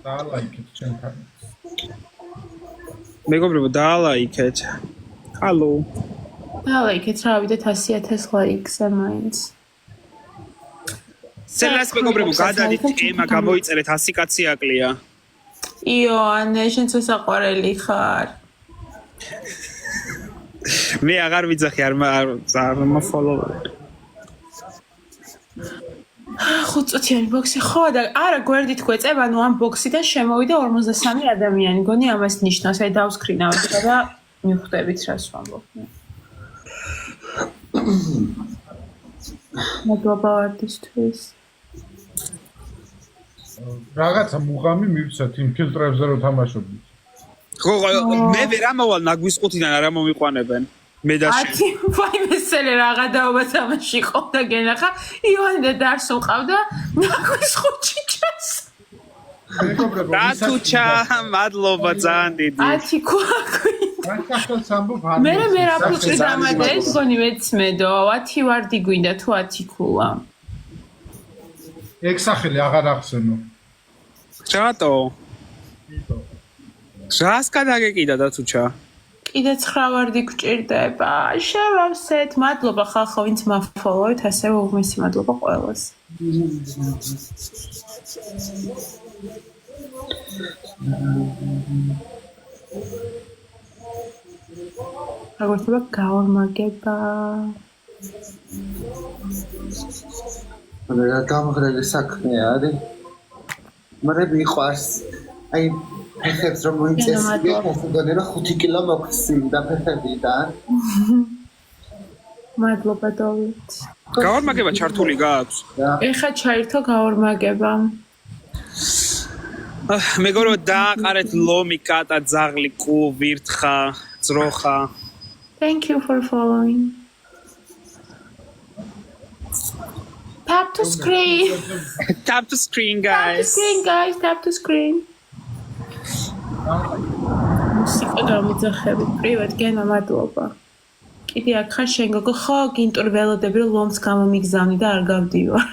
დაალაიქეთ ჩემთან. მეგობრებო დაალაიქეთ. ჰალო. დაალაიქეთ რა ვიდეთ 100,000 ლაიქზე მაინც. სელას მეგობრებო გადადით ema გამოიწერეთ 100 კაცი აკლია. იონე შენ საყვარელი ხარ. მე აღარ ვიძახი არ follow. 5 წუთიანი ბოქსი ხო და არა გვერდით გვეწება, ანუ ამ ბოქსიდან შემოვიდა 53 ადამიანი. გონი ამას ნიშნავს, აი დავსკრინავთ და მიხვდებით რას ვამბობ. მადლობა არტისტვის. რაღაცა მუღამი მივცეთ იმ ფილტრებზე რომ თამაშობდით. ხო მე ვერ ამოვალ ნაგვისყუთიდან არა მომიყვანებენ. მე და ათი ვაი მესელე რაღა დაობა თამაში ყავდა გენახა იონი და დარსო ყავდა ნაგვის ხუთი ჩას. მეგობრებო, დათუჩა მადლობა ძალიან დიდი. ათი ქვაქვი. რაკახელს ამბობ არ მე რა ფუტკრი დამადე ეს გონი მეცმედო. ათი ვარდი გვინდა თუ 10 ქულა. ეგ სახელი აღარ ახსენო. რატო? რას გადაგეკიდა დათუჩა? კიდე 9 ვარდი გჭირდება. შევავსეთ. მადლობა ხალხო ვინც მაფოლოვით, ასევე უღმესი მადლობა ყველას. აგორთება გაორმაგება. რა გამღრელი საქმე არის. მაგრამ მიყვარს. აი ფეხებს რომ მოიწესრიგე, ხოსგონე რომ 5 კილო მოგხსნდა ფეხებიდან. მადლობა დავით. გაორმაგება ჩართული გაქვს? ეხა ჩაირთო გაორმაგება. მეგობრებო დააყარეთ ლომი, კატა, ძაღლი, კუ, ვირთხა, ძროხა. Thank you for following. Tap to screen. Tap to screen Tap to guys. screen guys, tap to screen. მუსიკა გამიძახები, პრივატ გენა მადლობა. კიდე აქ ხარ შენ გოგო, ხო გინტურ ველოდები რომ ლომს გამომიგზავნი და არ გავდივარ.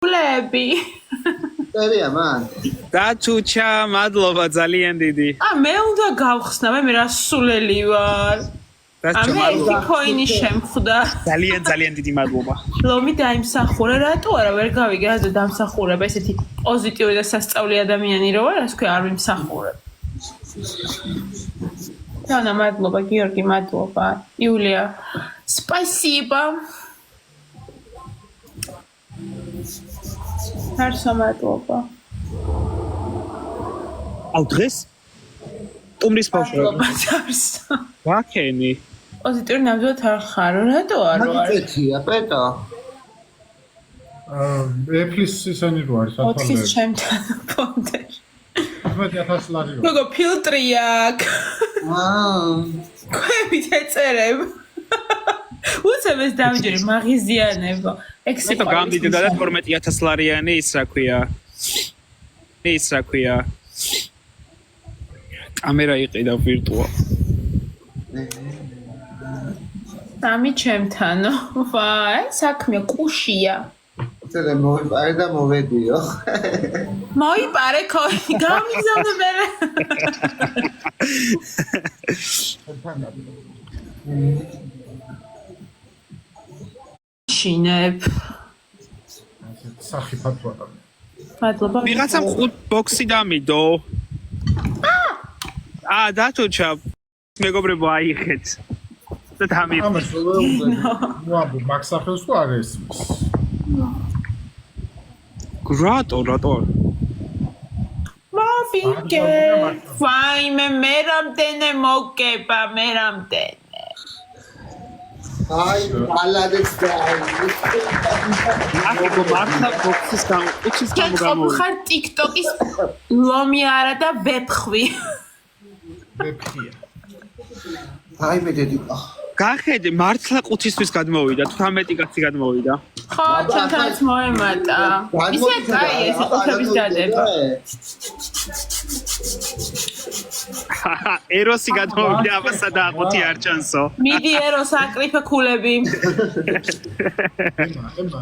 ფულები. წერია მან. დათუჩა მადლობა ძალიან დიდი. მე უნდა გავხსნა, მე რასულელი ვარ. დათუჩა მე მადლობა. ქოინი შემხვდა. ძალიან დიდი მადლობა. ლომი დაიმსახურა, რატო არა ვერ გავიგე რა დამსახურება, ესეთი პოზიტიური და სასწაული ადამიანი რო ვარ, ასე ვქო არ ვიმსახურებ. Тана, მადლობა, გიორგი, მადლობა. იულია, спасибо. Հարսո մատլობა. აუ დღეს? ტუმრის ბავშვი. Հարսო. ვაკენი. პოზიტიური ნამდვილად არ ხარ, რატო არ ვარ? მიწეთია, პეტო. ეფლის ისენი რო არის 4-ის ჩემთან ფონდე. 10000 ლარი. გოგო ფილტრი აქ. ქვევით ეწერებ. უცებ ეს დამჯერი მაღიზიანებო. ეტო გამდიდოდა და 12000 ლარიანი ის რა ქვია. ის რა ქვია. კამერა იყიდა ვირტუალ. სამი ჩემთანო. ვაი, საქმე კუშია. ცოტა მოვიპარე და მოვედიო. მოიპარე ქოინი, გამიგზავნე მერე. შინებ. სახიფათო ადამიანი. მადლობა. ვიღაცამ 5 ბოქსი დამიდო. დათოჩა მეგობრებო აიხეთ. და დამი. ამას ვუაბო მაქსახელს თუ არ ესმის. რატო? მოვიგე. ვაიმე, მე რამდენი მოგება, მე რამდენი. აი, ალადეც და აკო მართა ბოქსის გამო. ხარ TikTok-ის ლომი არა და ვებხვი. ვეფხია. აი მე დედი. გახედე მართლა 5-ისთვის გადმოვიდა, 18 კაცი გადმოვიდა. ხო, ჩემთანაც მოემატა. ისე კაი ეს ყუთების დადება. ეროსი გადმოვიდა, აბასა და 5 არ ჩანსო. მიდი ეროს აკრიფე ქულები. ემა.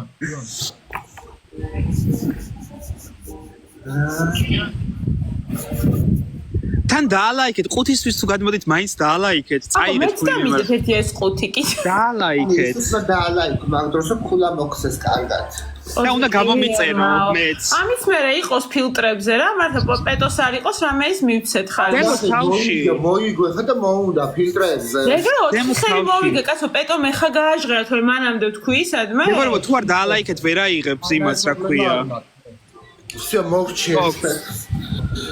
თან დაალაიქეთ 5-ისთვის თუ გადმოდით, მაინც დაალაიქეთ, წაიღეთ მეც დამიდეთ ერთი ეს 5 კი. დაალაიქეთ. ის დაალაიქ, მაგ დროს ქულა მოხსეს კარგად. და უნდა გამომიწერო მეც. ამის მერე იყოს ფილტრებზე რა, მაგრამ პეტოს არ იყოს, რამე ის მივცეთ ხალხს. დემოს თავში. მოიგო ხა და მოუნდა ფილტრებზე. ეგრე 4 ხელი მოვიგე, კაცო, პეტო მე ხა გააჟღერა, თორე მანამდე თქვი სადმე. მეგობრებო, თუ არ დაალაიქეთ, ვერ აიღებს იმას, რა ქვია. всё მოვჩეს.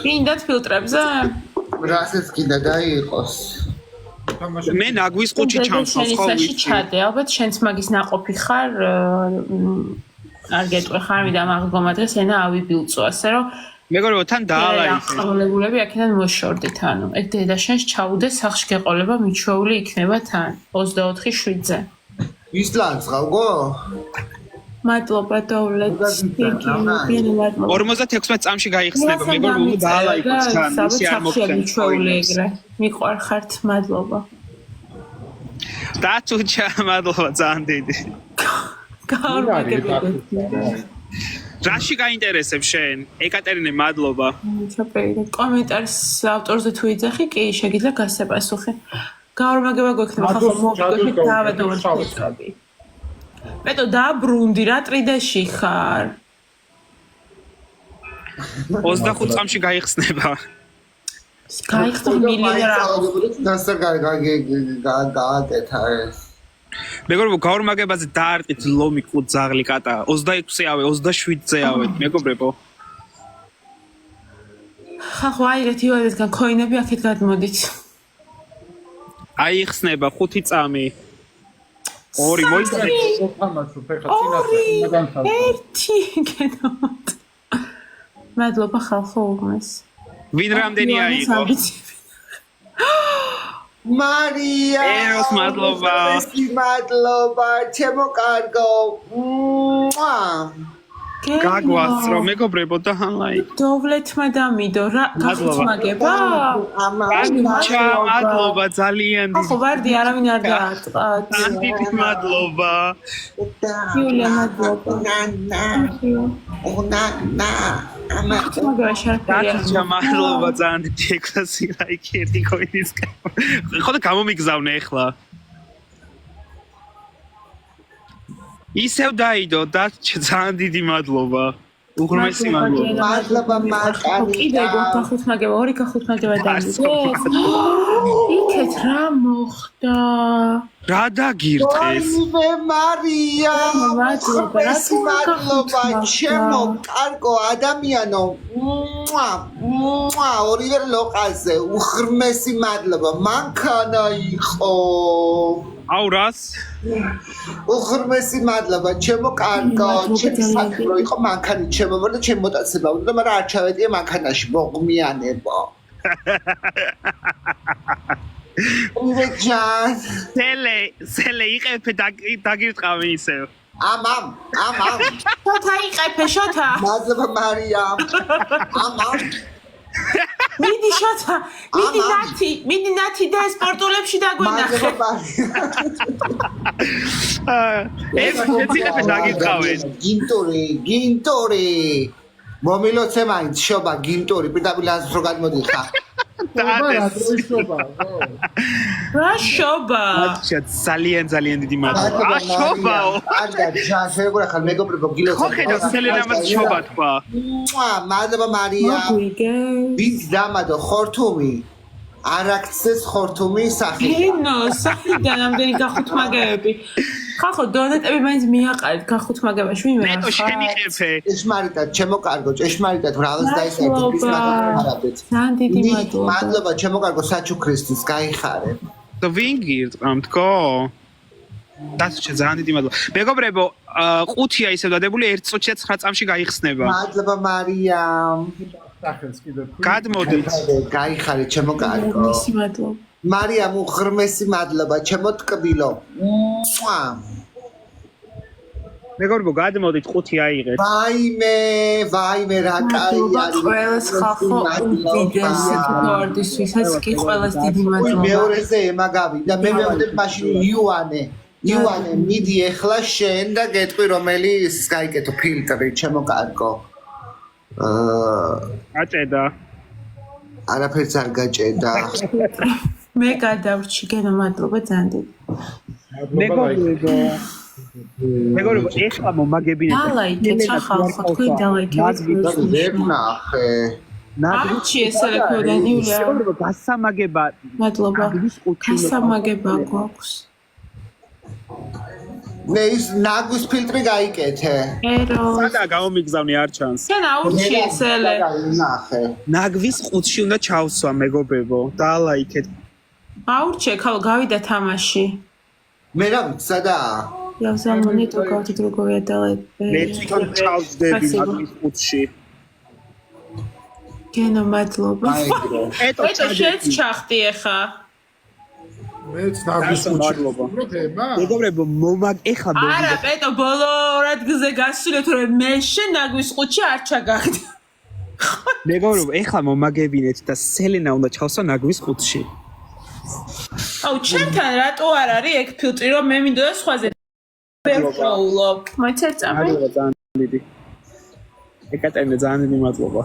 გინდათ ფილტრებზე? რასაც კიდე დაიყოს. მე ნაგვის ყუთი ჩამსვავს ხო შენისაში ვიცი. ჩადე, ალბათ შენც მაგის ნაყოფი ხარ, არ გეტყვი ხარ, მე დამაღგომა დღეს ენა ავიბილწო, ასე რომ მეგობრებო, თან დაალაიქეთ. ყოლებულები აქედან მოშორდით, ანუ ეგ დედა შენს ჩაუდე სახში გეყოლება მიჩვეული იქნება თან 24/7-ზე. ისლანდს გავგო? მადლობა დოვლეთ. 56 წამში გაიხსნება, მეგობრებო, დაალაიქეთ თან, ისე არ მოგხსენებთ. მიჩვეული ეგრე. მიყვარხართ, მადლობა. დათუჩა, მადლობა ძალიან დიდი. გაორმაგებია. რაში გაინტერესებს შენ? ეკატერინე, მადლობა. ჩაპეიდე. კომენტარს ავტორზე თუ იძახი, კი, შეგიძლია გასაპასუხი. გაორმაგება გვექნება, ხახო მოგიგეთ დავედოვეთ. პეტო დაბრუნდი რა ტრიდეში ხარ? 25 წამში გაიხსნება. გაიხსნა მილიონერა. დასა გააკეთა ეს. მეგობრებო, გაორმაგებაზე დაარტყით ლომი ყუთ ზაღლი კატა. 26-ზე ავე, 27-ზე ავე, მეგობრებო. ხახო აიღეთ ივადესგან ქოინები აქეთ გადმოდით. აიხსნება 5 წამი. 2 მოიწონეთ. თამაშო ფეხა წინასწარ ერთი გენოთ. მადლობა ხალხო უღმეს. ვინ რამდენი აიღო? მარია ეროს მადლობა. მადლობა, ჩემო კარგო. გაგვასწრო, მეგობრებო, და ლაიქ. დოვლეთმა დამიდო რა გახსმაგება? ჩა, მადლობა ძალიან დიდი. ხო ვარდი არავინ არ დაარტყათ. დიდი მადლობა. იულია მადლობა. დათუჩა, მადლობა ძალიან დიდი. 600 ლაიქი ერთი ქოინის. ხო და გამომიგზავნე ახლა. ისევ დაიდო და ძალიან დიდი მადლობა. უღრმესი მადლობა. მადლობა მაკარი. კიდე გოთახუთ მაგება, 2 გახუთ მაგება დამიდე. იქეთ რა მოხდა? რა დაგირტყეს? ორივე მარია. მადლობა ჩემო კარგო ადამიანო. ორივე ლოყაზე უღრმესი მადლობა. მანქანა იყო. აუ რას? უღრმესი მადლობა ჩემო კარგო, ჩემი საქმრო იყო მანქანით შემოვარ და ჩემ მოტაცება უნდა, მაგრამ არ ჩავედია მანქანაში, მოღმიანებო. უვეჯან. სელე იყეფე დაგირტყავი ისევ. ამ. შოთა იყეფე, შოთა. მადლობა მარია. ამ. მიდი შოთა, მიდი ნათი და სპორტულებში დაგვენახე. ეს შეცინებს დაგიწყავენ. გინტორი. მომილოცე მაინც შობა გინტორი პირდაპირ ლანზს რო გადმოდიხა. რა შობა? ძალიან დიდი მადლობა. შობაო. კარგად, შეგვიძლია ხარ მეგობრებო გილოცე. ხო ხედავ სელენამაც შობა თქვა. მადლობა მარია. მოგვიგე. ვინც დამადო ხორთუმი. არაქცეს ხორთუმი სახი. ნო, სახიდან ამდენი გახუთმაგებები. ხახო დონეტები მაინც მიაყარეთ გახუთმაგებაში ვინმე ნეტო შენი ხერფე. ჭეშმარიტად ჩემო კარგო, ჭეშმარიტად რაღაც დაისაით ის მაგარაბეთ. ძალიან დიდი მადლობა. მადლობა ჩემო კარგო საჩუქრისთვის, გაიხარე. და ვინ გირტყამთქო? დაცუჩა ძალიან დიდი მადლობა. მეგობრებო, 5-ია ისევ დადებული 1 წუთში და 9 წამში გაიხსნება. მადლობა მარიამ. სახელს კიდე თუ გადმოდით. გაიხარე ჩემო კარგო. მისი მადლობა. მარიამ უღრმესი მადლობა ჩემო ტკბილო. მეგობრებო, გადმოდით 5 აიღეთ. ვაიმე რა კაი არის. ყველას ხალხო უდიდესი თორდისვისაც კი ყველას დიდი მადლობა. მეორეზე ემა გავიდა მე მევდებ მაშინ იუანე მიდი ეხლა შენ და გეტყვი რომელი ის გაიკეთო ფილტრი ჩემო კარგო. აჭედა. არაფერს არ გაჭედა. მე გადავრჩი გენო მადლობა ძალიან დიდი. მეგობრებო, ეხლა მომაგებინეთ. დალაიქეთ რა ხალხო თქვენ დალაიქეთ. ნახე. არჩი ესაა ქოდან იულია. მეგობრებო, გასამაგება. მადლობა. გასამაგება გვაქვს. მე ის ნაგვის ფილტრი გაიკეთე. ერო. სადა გამომიგზავნე არ ჩანს. შენ აურჩი ესელე. ნახე. ნაგვის 5-ში უნდა ჩავსვა მეგობრებო. დალაიქეთ. აურჩე ხალ გავიდა თამაში. მე რა ვიცი სადაა? Я взаимно то как-то другое дала. მე თვითონ ჩავსდები ნაგვის 5-ში. გენო მადლობა. ეტო შენც ჩახტი ახლა. მეც ნაგვის მადლობა. მეგობრებო, ეხლა არა, პეტო, ბოლო რადგზე გასულე თორე მე შენ ნაგვის 5-ში არ ჩაგახდა. მეგობრებო, ეხლა მომაგებინეთ და სელენა უნდა ჩავსვა ნაგვის 5-ში. აუ, ჩემთან რატო არ არის ეგ ფილტრი, რომ მე მინდოდა სხვაზე ვერ ვყოლობ. მოიწეწამე. მადლობა ძალიან დიდი. ეკატერინე ძალიან დიდი მადლობა.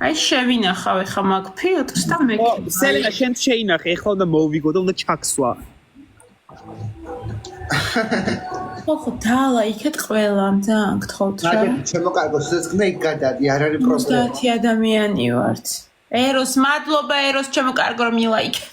აი შევინახავ ახლა მაგ ფილტრს და მე სელენა შენ შეინახე, ეხლა უნდა მოვიგო და უნდა ჩაქსვა. ხო დალაიქეთ ყველამ ძალიან გთხოვთ რა. ჩემო კარგო, სიცოცხლე იქ გადადი, არ არის პრობლემა. 30 ადამიანი ვართ. ეროს მადლობა, ეროს ჩემო კარგო რომ მილაიქე.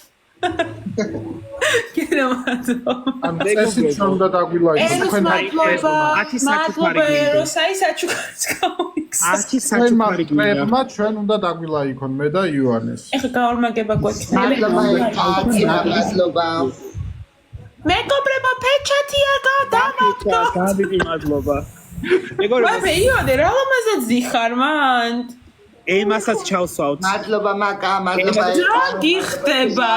გენო მადლობა. ამ წესით უნდა დაგვილაიქოს თქვენ მადლობა. 10 საჩუქარი გინდა. ეროს აი საჩუქარს გავიქს. 10 საჩუქარი გინდა. მე ჩვენ უნდა დაგვილაიქონ მე და იოანეს. ეხლა გაორმაგება გვაქვს. მადლობა. მეგობრებო, პეჩათი არ გადამაგდო. დიდი მადლობა. მეგობრებო, მე იონე რა ლამაზად ზიხარ მან. ემასაც ჩავსვავთ. მადლობა მაკა, მადლობა. რა გიხდება?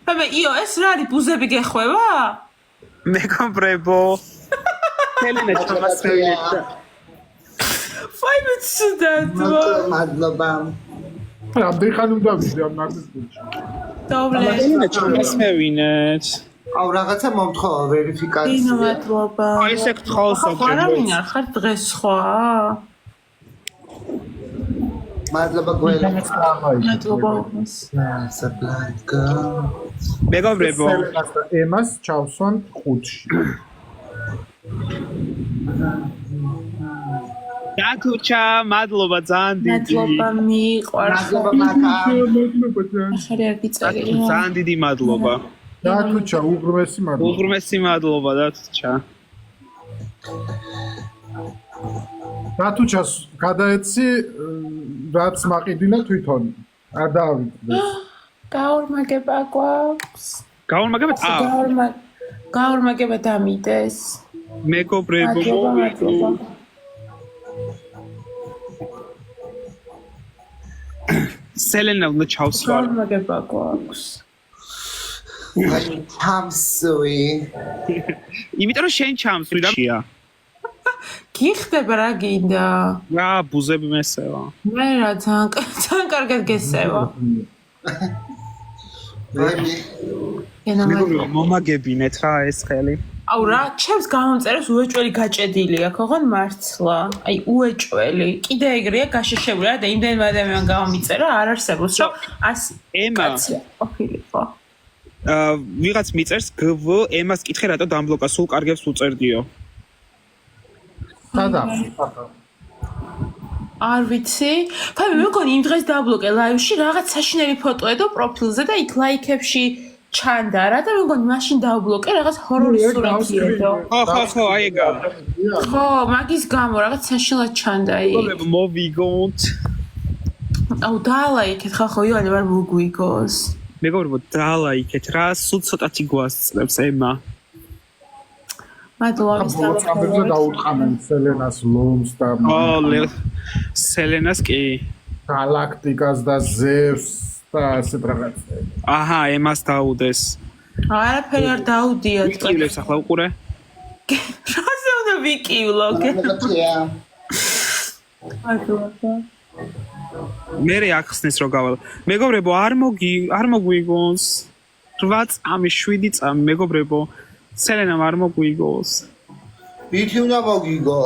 მე იო ეს რა არის ბუზები გეხვევა? მეგობრებო. სელენა ჩავასწრებთ. ფაინც დადო. მადლობა. რამდენი ხანი უნდა ვიდე ამ ნაგვის 5-ში? დოვლე. სელენა ჩავასწრებინეთ. აუ რაღაცა მომთხოვა ვერიფიკაცია. დინო მადლობა. აი ესე გთხოვს რა მინარ ხარ დღეს სხვა? მადლობა გველა. მადლობა. საბლანკა. მეგობრებო, ემას ჩავსვან 5-ში. დაკუჩა, მადლობა ძალიან დიდი. მადლობა მიყვარს. მადლობა მაკა. ახალი არ გიწერია. ძალიან დიდი მადლობა. დაკუჩა, უღრმესი მადლობა. უღრმესი მადლობა დაკუჩა. დაკუჩას გადაეცი რაც მაყიდინა თვითონ. არ დაავიწყდეს. გაორმაგება გვაქვს. გაორმაგება? გაორმაგება დამიდეს. მეგობრებო, მადლობა. სელენა უნდა ჩავსვა. გაორმაგება გვაქვს. ჩამსვი. იმიტომ რომ შენ ჩამსვი რა. გიხდება რა გინდა? რა ბუზები მესევა. მე რა ძალიან კარგად გესევა. მეგობრებო მომაგებინეთ რა ეს ხელი. აუ რა, ჩემს გამომწერებს უეჭველი გაჭედილია, ქოღონ მართლა. აი უეჭველი. კიდე ეგრეა გაშეშებული რა და იმდენმა ადამიანმა გამომიწერა, არ არსებობს რომ ემა ყოფილიყო. ვიღაც მიწერს გվ ემას კითხე რატო დამბლოკა სულ კარგებს უწერდიო. სადა? არ ვიცი. ფაი მე მგონი იმ დღეს დაბლოკე ლაივში რაღაც საშინელი ფოტოა და პროფილზე და იქ ლაიქებში ჩანდა რა და მე მგონი მაშინ დაბლოკე რაღაც ჰორორის სურათია და ხო აი ეგა. ხო მაგის გამო რაღაც საშინელად ჩანდა იქ. მეგობრებო მოვიგონთ. აუ დაალაიქეთ ხახო ივანე ვარ მოგვიგოს. მეგობრებო დაალაიქეთ რა სულ ცოტათი გვასწრებს ემა. მადლობა მოწამებზე დაუტყამენ სელენას ლომს და სელენას კი გალაქტიკას და ზევს და ასეთ რაღაცებს. აჰა ემას დაუდეს. არაფერი არ დაუდიათ. ვიკივლებს ახლა უყურე. რაზე უნდა ვიკივლო? მადლობა. მერე ახსნეს რო გავალ. მეგობრებო არ მოგვიგონს. 8 წამი 7 წამი მეგობრებო სელენამ არ მოგვიგოს. ვითი უნდა მოგიგო.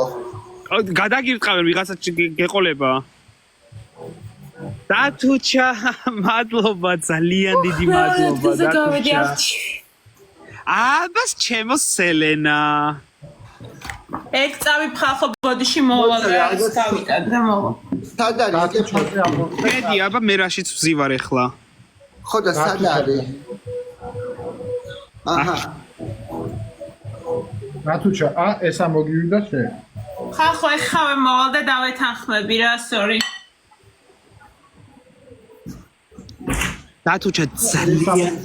გადაგირწყავენ ვიღაცა გეყოლება. დათუჩა მადლობა ძალიან დიდი მადლობა დათუჩა. აბას ჩემო სელენა. ეგ წავი ხალხო ბოდიში მოვალ რა გავიტან და მოვა. სად არის? მედი აბა მე რაშიც ვზივარ ახლა. ხო და სად არის? აჰა. რატუჩა ესა მოგივიდა შე? ხალხო ეხავე მოვალ და დავეთანხმები რა, sorry. დათუჩა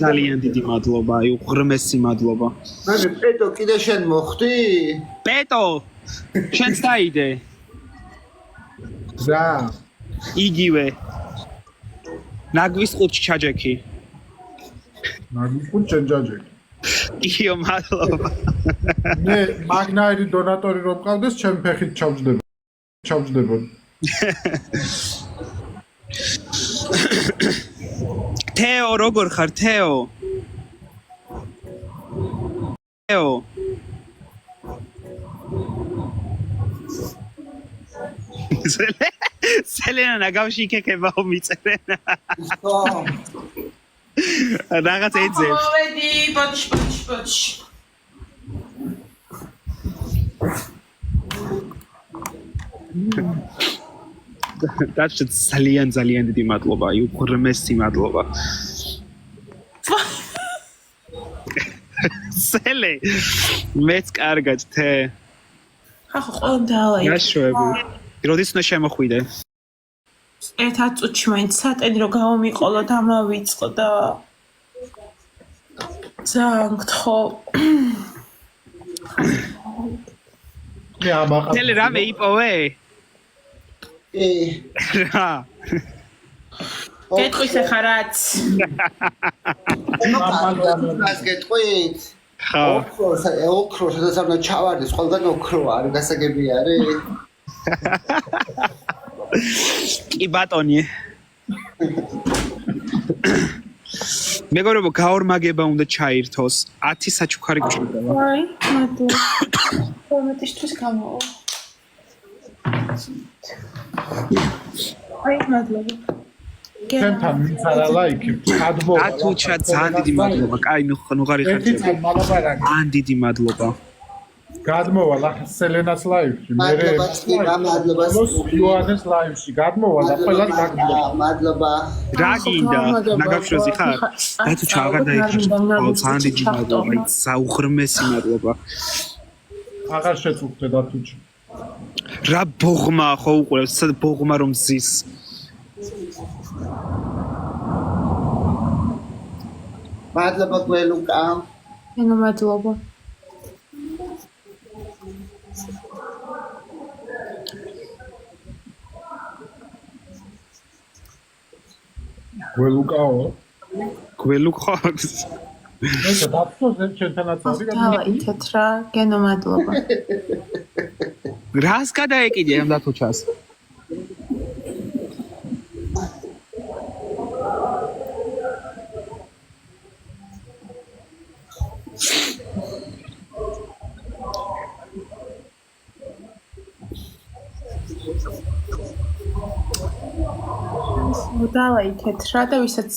ძალიან დიდი მადლობა, აი უღრმესი მადლობა. მე პეტო კიდე შენ მოხდი? პეტო შენც დაიდე. და იგივე. ნაგვის ყუთში ჩაჯექი. მაგის ყუთში ჩაჯექი. იო მადლობა. მე მაგნაირი დონატორი რომ ყავდეს, ჩემ ფეხით ჩავჯდებოდი. თეო როგორ ხარ თეო? თეო სელენა ნაგავში იქება მიწერენ. ხო. რაღაც ეძებს. მოვედი, ბოჩ. დათუჩა ძალიან დიდი მადლობა, აი უღრმესი მადლობა. სელე მეც კარგად თე. ხახო ყველამ დაალაიქე. გაშუები. როდის უნდა შემოხვიდე? ერთად წუთში მაინც სატენი რომ გამომიყოლო და მოვიწყო და ძალიან გთხოვ. მე ამაყა. თელე რა მეიპოვე? რა. გეტყვის ახლა რაც. მას გეტყვით? ხა. ოქრო, სადაც არ უნდა ჩავარდეს, ყველგან ოქროა, არ გასაგები არის? კი ბატონი. მეგობრებო, გაორმაგება უნდა ჩაირთოს. 10 საჩუქარი გჭირდება. აი, მადლობა. კომენტისთვის გამოვა. აი, მადლობა. ჩემთან მიცარა ლაიქი, გადმოვა. დათუჩა ძალიან დიდი მადლობა. კაი, ნუ ღარი ხარ. ერთი წამი მალაპარაკე. ძალიან დიდი მადლობა. გადმოვალ ახლა სელენას ლაივში, მე მადლობა. იოანეს ლაივში გადმოვალ და ყველას დაგმოვა. მადლობა. რა გინდა? ნაგავშროზი ხარ? დათუჩა აღარ დაიხარ. ძალიან დიდი მადლობა. საუღრმესი მადლობა. აღარ შეწუხდე დათუჩა. რა ბოღმა ხო უყურებს? სად ბოღმა რომ ზის? მადლობა გველუკა. ენო მადლობა. გველუკაო? გველუკავს. მე დაფოს ჩვენთანაც არის დავაითეთ რა, გენო მადლობა. რას გადაეკიდე ამ დათუჩას? დავაითეთ რა და ვისაც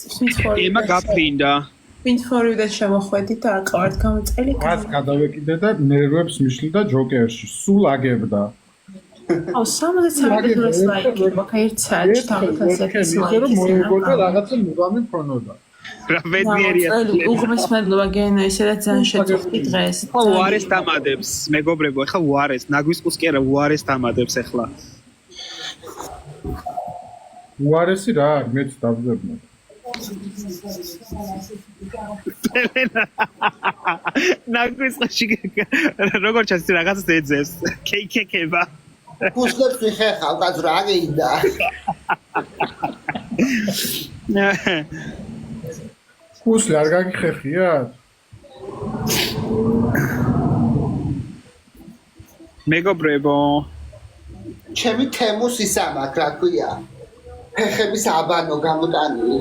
ემა გაფრინდა. ვინც ფორვიდან შემოხვედით და არ ყავართ გამოწელი. მას გადავეკიდე და ნერვებს მიშლიდა ჯოკერში. სულ აგებდა. აუ 73 დროს ლაიკი, ერთ საათში თავისთავად ლაიკი. მოიგონა რაღაცა მუდამი ფრონოდა. რა ბედნიერია. უღმეს მადლობა გენო, ისედაც ძალიან შეწუხდი დღეს. ხო უარეს დამადებს, მეგობრებო, ეხლა უარეს, ნაგვისყუს კი არა, უარეს დამადებს ეხლა. უარესი რა არის, მეც დავძებნა. ნაგვისყუში როგორ ჩანს რაღაცას ეძებს. კეიკეკება. გუსლებს ვიხეხავ, კაცო რა გეიდა. გუსლი არ გაგიხეხიათ? მეგობრებო, ჩემი თემუს ისა მაქვს, რა ქვია. ფეხების აბანო გამოტანილი.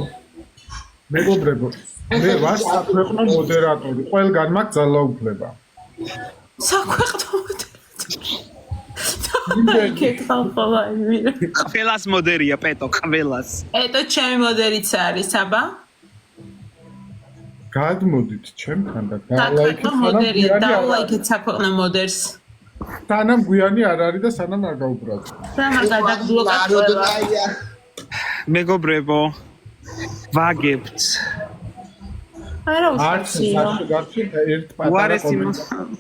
მეგობრებო, მე ვარ საქვეყნო მოდერატორი. ყველგან მაქვს ძალაუფლება. საქვეყნო მოდერატორი. კითხავ ხოლმე მირა. ყველას მოდერია პეტო, ყველას. ეტო ჩემი მოდერიც არის, აბა? გადმოდით ჩემთან და საქვეყნო მოდერია, დავლაიქეთ საქვეყნო მოდერს. სანამ გვიანი არ არის და სანამ არ გაუბრალთ. რა მაგადაბლოკატია. მეგობრებო, ვაგებთ. არა არც უსახსიო. გასაგებთ ერთ პატარა უარესი კომენტარი.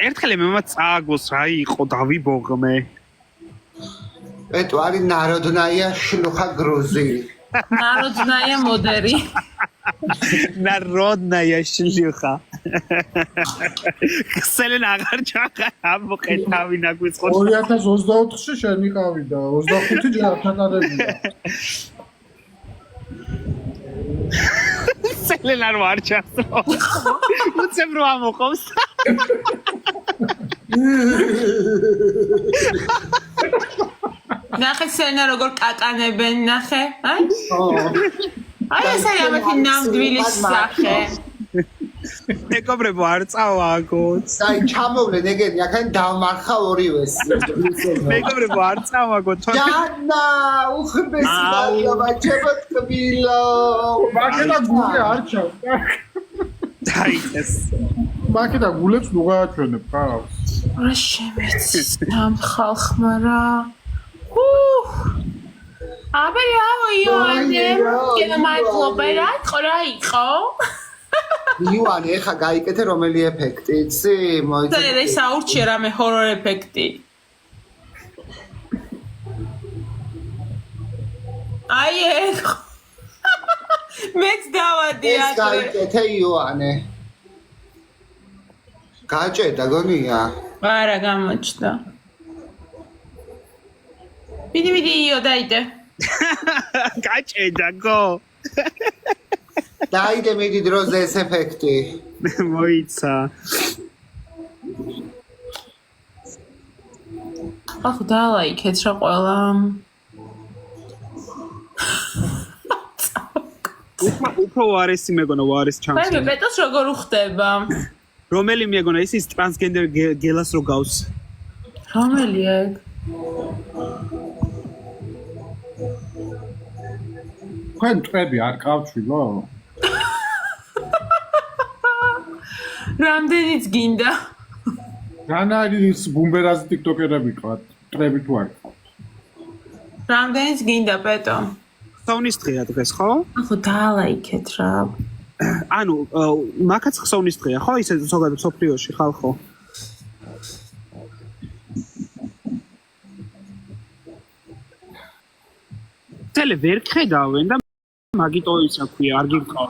ერთხელ მემა წააგოს რა იყო დავიბოღმე. ეტო არის ნაროდნაია შლუხა გრუზი. ნაროდნაია მოდერი. Народная шлюха. Ქსელენ აღარ ჩახა ამოყეთავი ნაგვისყოს. 2024-ში შენ იყავი და 25 ჯერ ათანარებია. ქსელენ არ ვარჩასო. უცებ რო ამოყავს. ნახე სენა როგორ კაკანებენ, ნახე? აი ეს არის ამათი ნამდვილის სახე. მეგობრებო არ წავაგოთ. აი ჩამოვლენ ეგენი, აქან დავმარხა ორივეს. მეგობრებო არ წავაგოთ. ჯანა, უხბესი დაბა ჩემთკბილო. მაგედა გული არ ჩავდა. დაიწყეს. მაგედა გულებს ნუ გააჩვენებ ხა? რა შემეცის ამ ხალხმა რა. აბა რაო იოანე, კიდე მადლობა რა იყო? იოანე, ეხა გაიკეთე რომელი ეფექტი, იცი? მოიწე. და საურჩია რამე ჰორორ ეფექტი. აი ეგ. მეც დავადი ეს გაიკეთე იოანე. გაჭედა გონია? არა გამოჩნდა. ვიდი იო დაიდე. გაჭედა გო. დაიდე მიდი დროზე ეს ეფექტი. მოიცა. ახლა დალაიქეთ რა ყველა. უფრო უარესი მეგონა უარეს ჩანს. მე პეტოს როგორ უხდება? რომელი მეგონა ის ტრანსგენდერ გელას რო გავს? რომელი ეგ? თქვენ ტყები არ გავჩვილო? რამდენიც გინდა? რან არის ბუმბერაზი ტიკტოკერები ყავთ? ტყები თუ არ ყავთ? რამდენიც გინდა პეტო? ხსოვნის დღეა დღეს, ხო? ახლა დალაიქეთ რა. ანუ მაგაც ხსოვნის დღეა, ხო? ისე ზოგადად სოფლიოში ხალხო. თელე ვერ ხედავენ და მაგიტო ისა ქვია, არ გიყავ.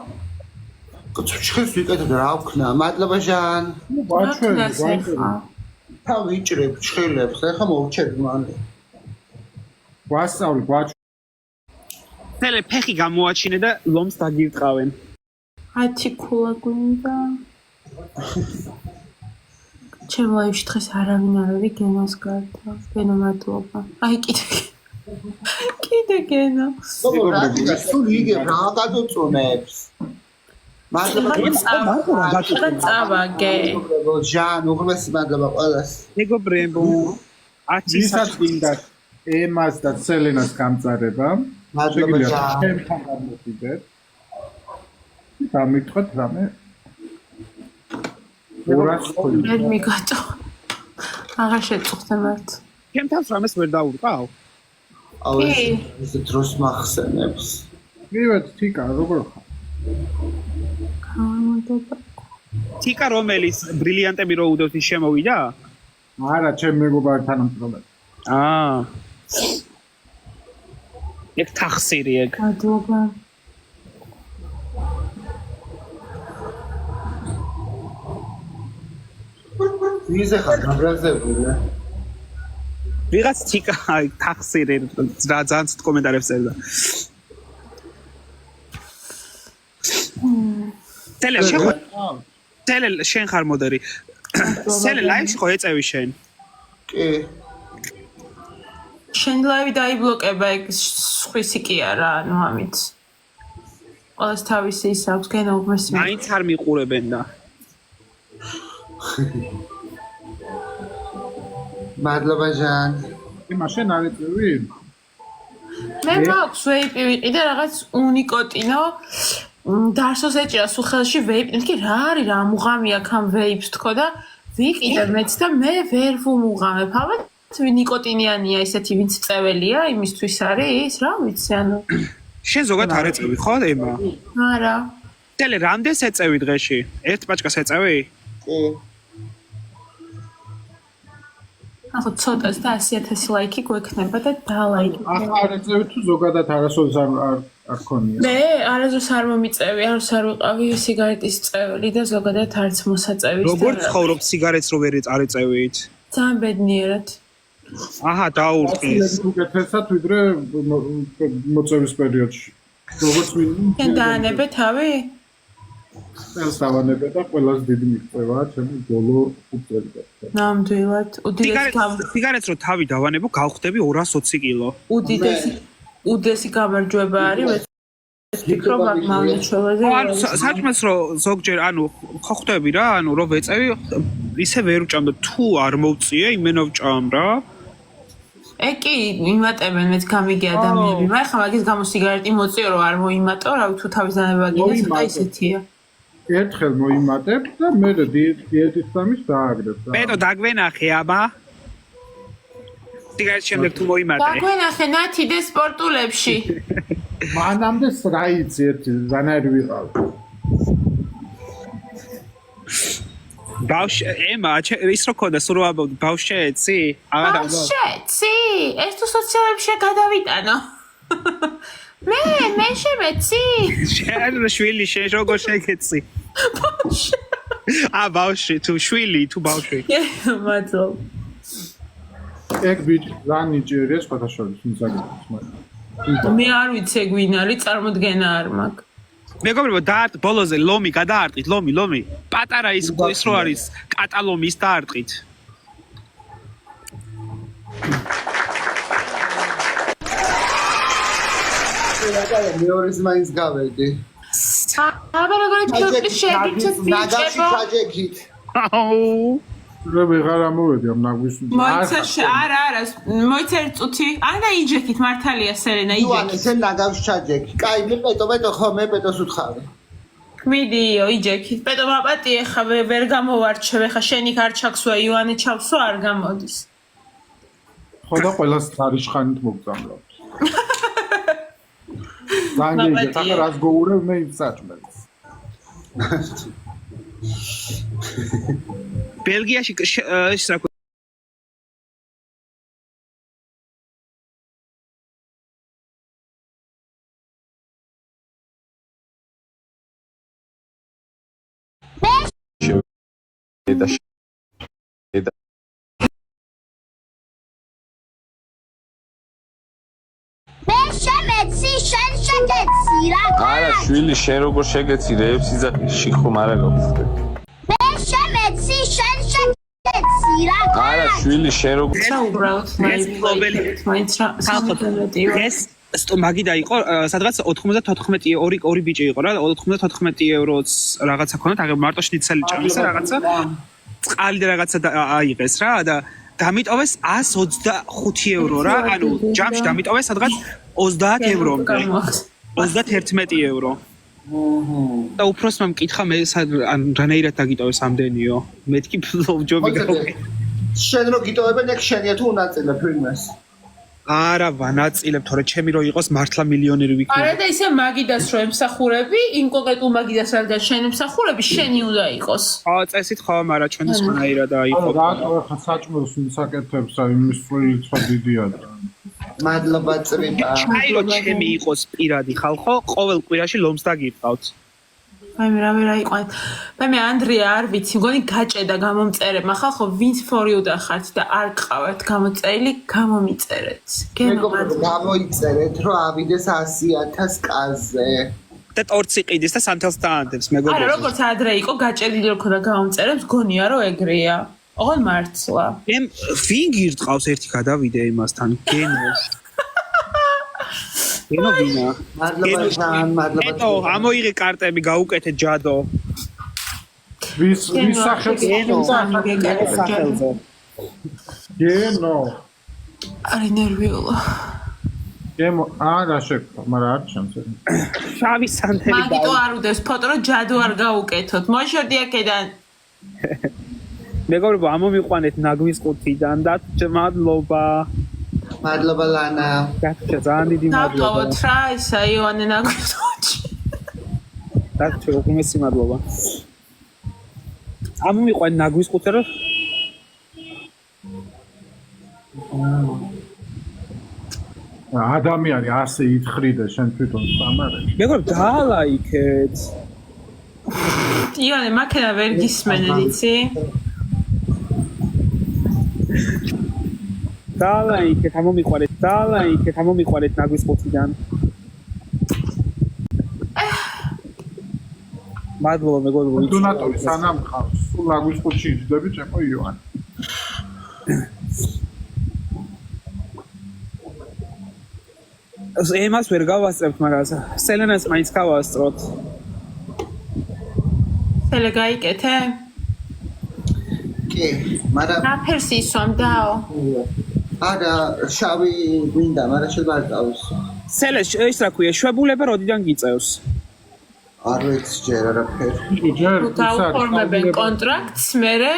ჩხეს ვიკეთებ რა ვქნა? მადლობა ჟან. გაჩვენე, თავ ვიჭრებ ჩხილებს, ეხა მოვჩერდ მანდ. გვასწავლი, თელე ფეხი გამოაჩინე და ლომს დაგირტყავენ. 10 ქულა გვინდა. ჩემ ლაივში დღეს არავინ არ არის გენას გარდა. გენო მადლობა. აი კიდე გენო. სულ იგებ რა გადაწონებს. წავაგე. ჟან, უღმესი მადლობა ყველას. მეგობრებო, 10 ვისაც გინდა ემას და სელენას გამწარება, მადლობა ჟან. ჩემთან გამოდიდეთ. დამიტყვეთ რამე. 200 ვერ მიგატო. აღარ შეწუხდა მართ. ჩემთან რამეს ვერ დაურყავ? აუ ეს დროს მახსენებს. მივეთ თიკა როგორ ხარ? გამოდობა. თიკა რომელიც ბრილიანტები რო უდოთ ის შემოვიდა? არა, ჩემ მეგობართან ამბობ. ეგ თახსირი ეგ. მადლობა. ვიზე ხარ გაბრაზებული? ვიღაც თიკა თახსირი რა ძალიან კომენტარებს წერდა. თელე შენ ხარ მოდერი. სელე ლაივში ხო ეწევი შენ? კი. შენ ლაივი დაიბლოკება ეგ სხვისი კი არა, ანუ ამით. ყველას თავისი ის აქვს გენა უბრალოდ. მაინც არ მიყურებენ და. მადლობა ჟან. მაშინ არ ეწევი? მე მაქვს ვეიპი ვიყიდე რაღაც უნიკოტინო. დარსოს ეჭირა სუხელში ვეიპი. კი რა არის რა მუღამი აქ ამ ვეიპს თქო და ვიყიდე მეც და მე ვერ ვუმუღამებ. ალბათ ნიკოტინიანია ესეთი ვინც წეველია იმისთვის არის რა ვიცი ანუ შენ ზოგადად არ ეწევი ხო ემა? არა. თელე რამდენს ეწევი დღეში? ერთ პაჭკას ეწევი? კი. ახლა ცოტას და 100,000 ლაიქი გვექნება და დალაიქი. ახლა არ ეწევი თუ ზოგადად არასოდეს არ ქონია. მე არასდროს არ მომიწევი, არც არ ვიყავი სიგარეტის წეველი და ზოგადად არც მოსაწევი. როგორ ცხოვრობ სიგარეტს რო ვერ არეწევით? ძალიან ბედნიერად. აჰა, დაურყის. უკეთესად ვიდრე მოწევის პერიოდში. როგორც მინიმუმ. შენ დაანებე თავი? ეს დავანებე და ყველას დიდი მიღწევა ჩემი ბოლო 5 წელიწადში. ნამდვილად. სიგარეტს რო თავი დავანებო, გავხდები 220 კილო. უდესი გამარჯვება არის ვფიქრობ აქ მალეჩველაზე. ანუ საჭმელს რო ზოგჯერ ანუ ხო ხვდები რა, ანუ რო ვეწევი ისე ვერ ვჭამ და თუ არ მოვწიე, იმენა ვჭამ რა. კი, იმატებენ მეც გამიგე ადამიანები. მაგრამ ხა მაგის გამო სიგარეტი მოწიო რომ არ მოიმატო, რავი თუ თავის დანება გინდა ცოტა ისეთია. ერთხელ მოიმატებ და მე დიეტის სამის დააგრებ. პეტო დაგვენახე აბა. სიგარეტ შემდეგ თუ მოიმატე. დაგვენახე ნათი და სპორტულებში. მანამდე რაიცი ერთი ზანარი ვიყავ. ბავშვი ემა ის რო ქონდა სულ ვაბობ ბავშვეცი? ბავშვეცი? ეს თუ სოციალებში გადავიტანო. მე შემეცი? შენ შვილი შენ როგორ შეგეცი? ბავშვი. ბავშვი თუ შვილი თუ ბავშვი. მადლობა. ეგ ბიჭი ზანიჭერია სხვათაშორის მისაგებს მაგრამ მე არ ვიცი ეგ ვინ არის წარმოდგენა არ მაქვს. მეგობრებო დაარტყ ბოლოზე ლომი გადაარტყით ლომი პატარა ის რო არის კატალომი ის დაარტყით მეორის მაინც გავედი აბა როგორ ჩოქი შეგიცეთ ნაგაში ჩაჯექით აუ რა ვეღარ ამოვედი ამ ნაგვის არა მოიცა ერთ წუთი ანა იჯექით მართალია სელენა იჯექით იوانე შენ ნაგავს ჩაჯექი კაი მე პეტო ხო მე პეტოს უთხარი მიდიო იჯექით პეტო მაპატიე ხა ვერ გამოვარჩევ ხა შენი არ ჩაქსვა იوانე ჩავსო არ გამოდის ხო და ყველას თარიშხანით მოგწამლავთ ზანგეჯე თახა რას გოურევ მე საჭმელს ბელგიაში ის რა მე შემეცი შენ შეგეცი რა არა შვილი შენ როგორ შეგეცი რეებს იძახი ხომ არა გავხსნე მე შემეცი შენ შეგეცი რა არა შვილი შენ როგორ უბრალოდ მაინც რა ეს მაგიდა იყო სადღაც 94 ორი ბიჭი იყო რა 94 ევროც რაღაცა ქონდა აგერ მარტო შნიცელი ჭამისა რაღაცა წყალი და რაღაცა აიღეს რა და დამიტოვეს 125 евро რა ანუ ჯამში დამიტოვეს სადღაც 30 ევრომდე 31 евро და უბრალოდ მკითხა მე რანაირად დაგიტოვეს ამდენიო მეთქი ჯობი გავუკე შენ რო გიტოვებენ ეგ შენია თუ უნაწილებ ფილმს არა ვანაწილებ თორე ჩემი რო იყოს მართლა მილიონერი ვიქნები არა და ისე მაგიდას რო ემსახურები იმ კონკრეტულ მაგიდას რადგან შენ ემსახურები შენი უნდა იყოს ხო წესით ხო მაგრამ ჩვენ სხვანაირად აიყო რატო ახლა საჭმელს ვისაკეთებს აი იმის რიცხვა დიდია მადლობა წრიპა ჩაირო ჩემი იყოს პირადი ხალხო ყოველ კვირაში ლომს დაგიყავთ აი მე რა იყვან მე ანდრია არ ვიცი მგონი გაჭედა გამომწერებმა ხალხო ვინც ფორიუდა ხართ და არ ყავართ გამოწერილი გამომიწერეთ გამოიწერეთ რომ ავიდეს 100,000 კაზე და ტორცი ყიდის და სანთელს დაანდებს მეგობრებო არა როგორც ადრე იყო გაჭედილი რო ქონდა გამომწერებს გონია რომ ეგრეა ოღონ მართლა եմ ვინ გირწყავს ერთი გადავიდე იმასთან გენოს გენო ვინა მადლობა ჟან მადლობა ეტო ამოიღე კარტები გაუკეთე ჯადო ვის სახელს გენო არი ნერვიულა გემო არა შეკო მაგრამ არ ჩანს შავი სანთელი მაგიტო არ უდეს ფოტო რომ ჯადო არ გაუკეთოთ მოშორდი აქედან მეგობრებო ამომიყვანეთ ნაგვის ყუთიდან და მადლობა მადლობა ლანა გახჩა ძალიან დიდი მადლობა დავტოვოთ რა ისა იოანე ნაგვის ყუთში გახჩა უგმესი მადლობა ამომიყვანეთ ნაგვის ყუთი რომ ადამიანი ასე ითხრიდა შენ თვითონ სამარეს მეგობრებო დაალაიქეთ იოანე მაქენა ვერ გისმენენ იცი დაალაიქეთ ამომიყვანეთ ნაგვის ყუთიდან მადლობა მეგობრებო დონატორი სანამ ხავს სულ ნაგვის ყუთში იძდები ჩემო იოანე ემას ვერ გავასწრებთ მაგრამ სელენას მაინც გავასწროთ სელე გაიკეთე კი მაგრამ რა ფერს ისვამ დაო არა შავი გვინდა მაგრამ შეიძლება წავის სელე ის რა ქვია შვებულება როდიდან გიწევს არ ვიცი ჯერ არაფერი ჯერ გაუფორმებენ კონტრაქტს მერე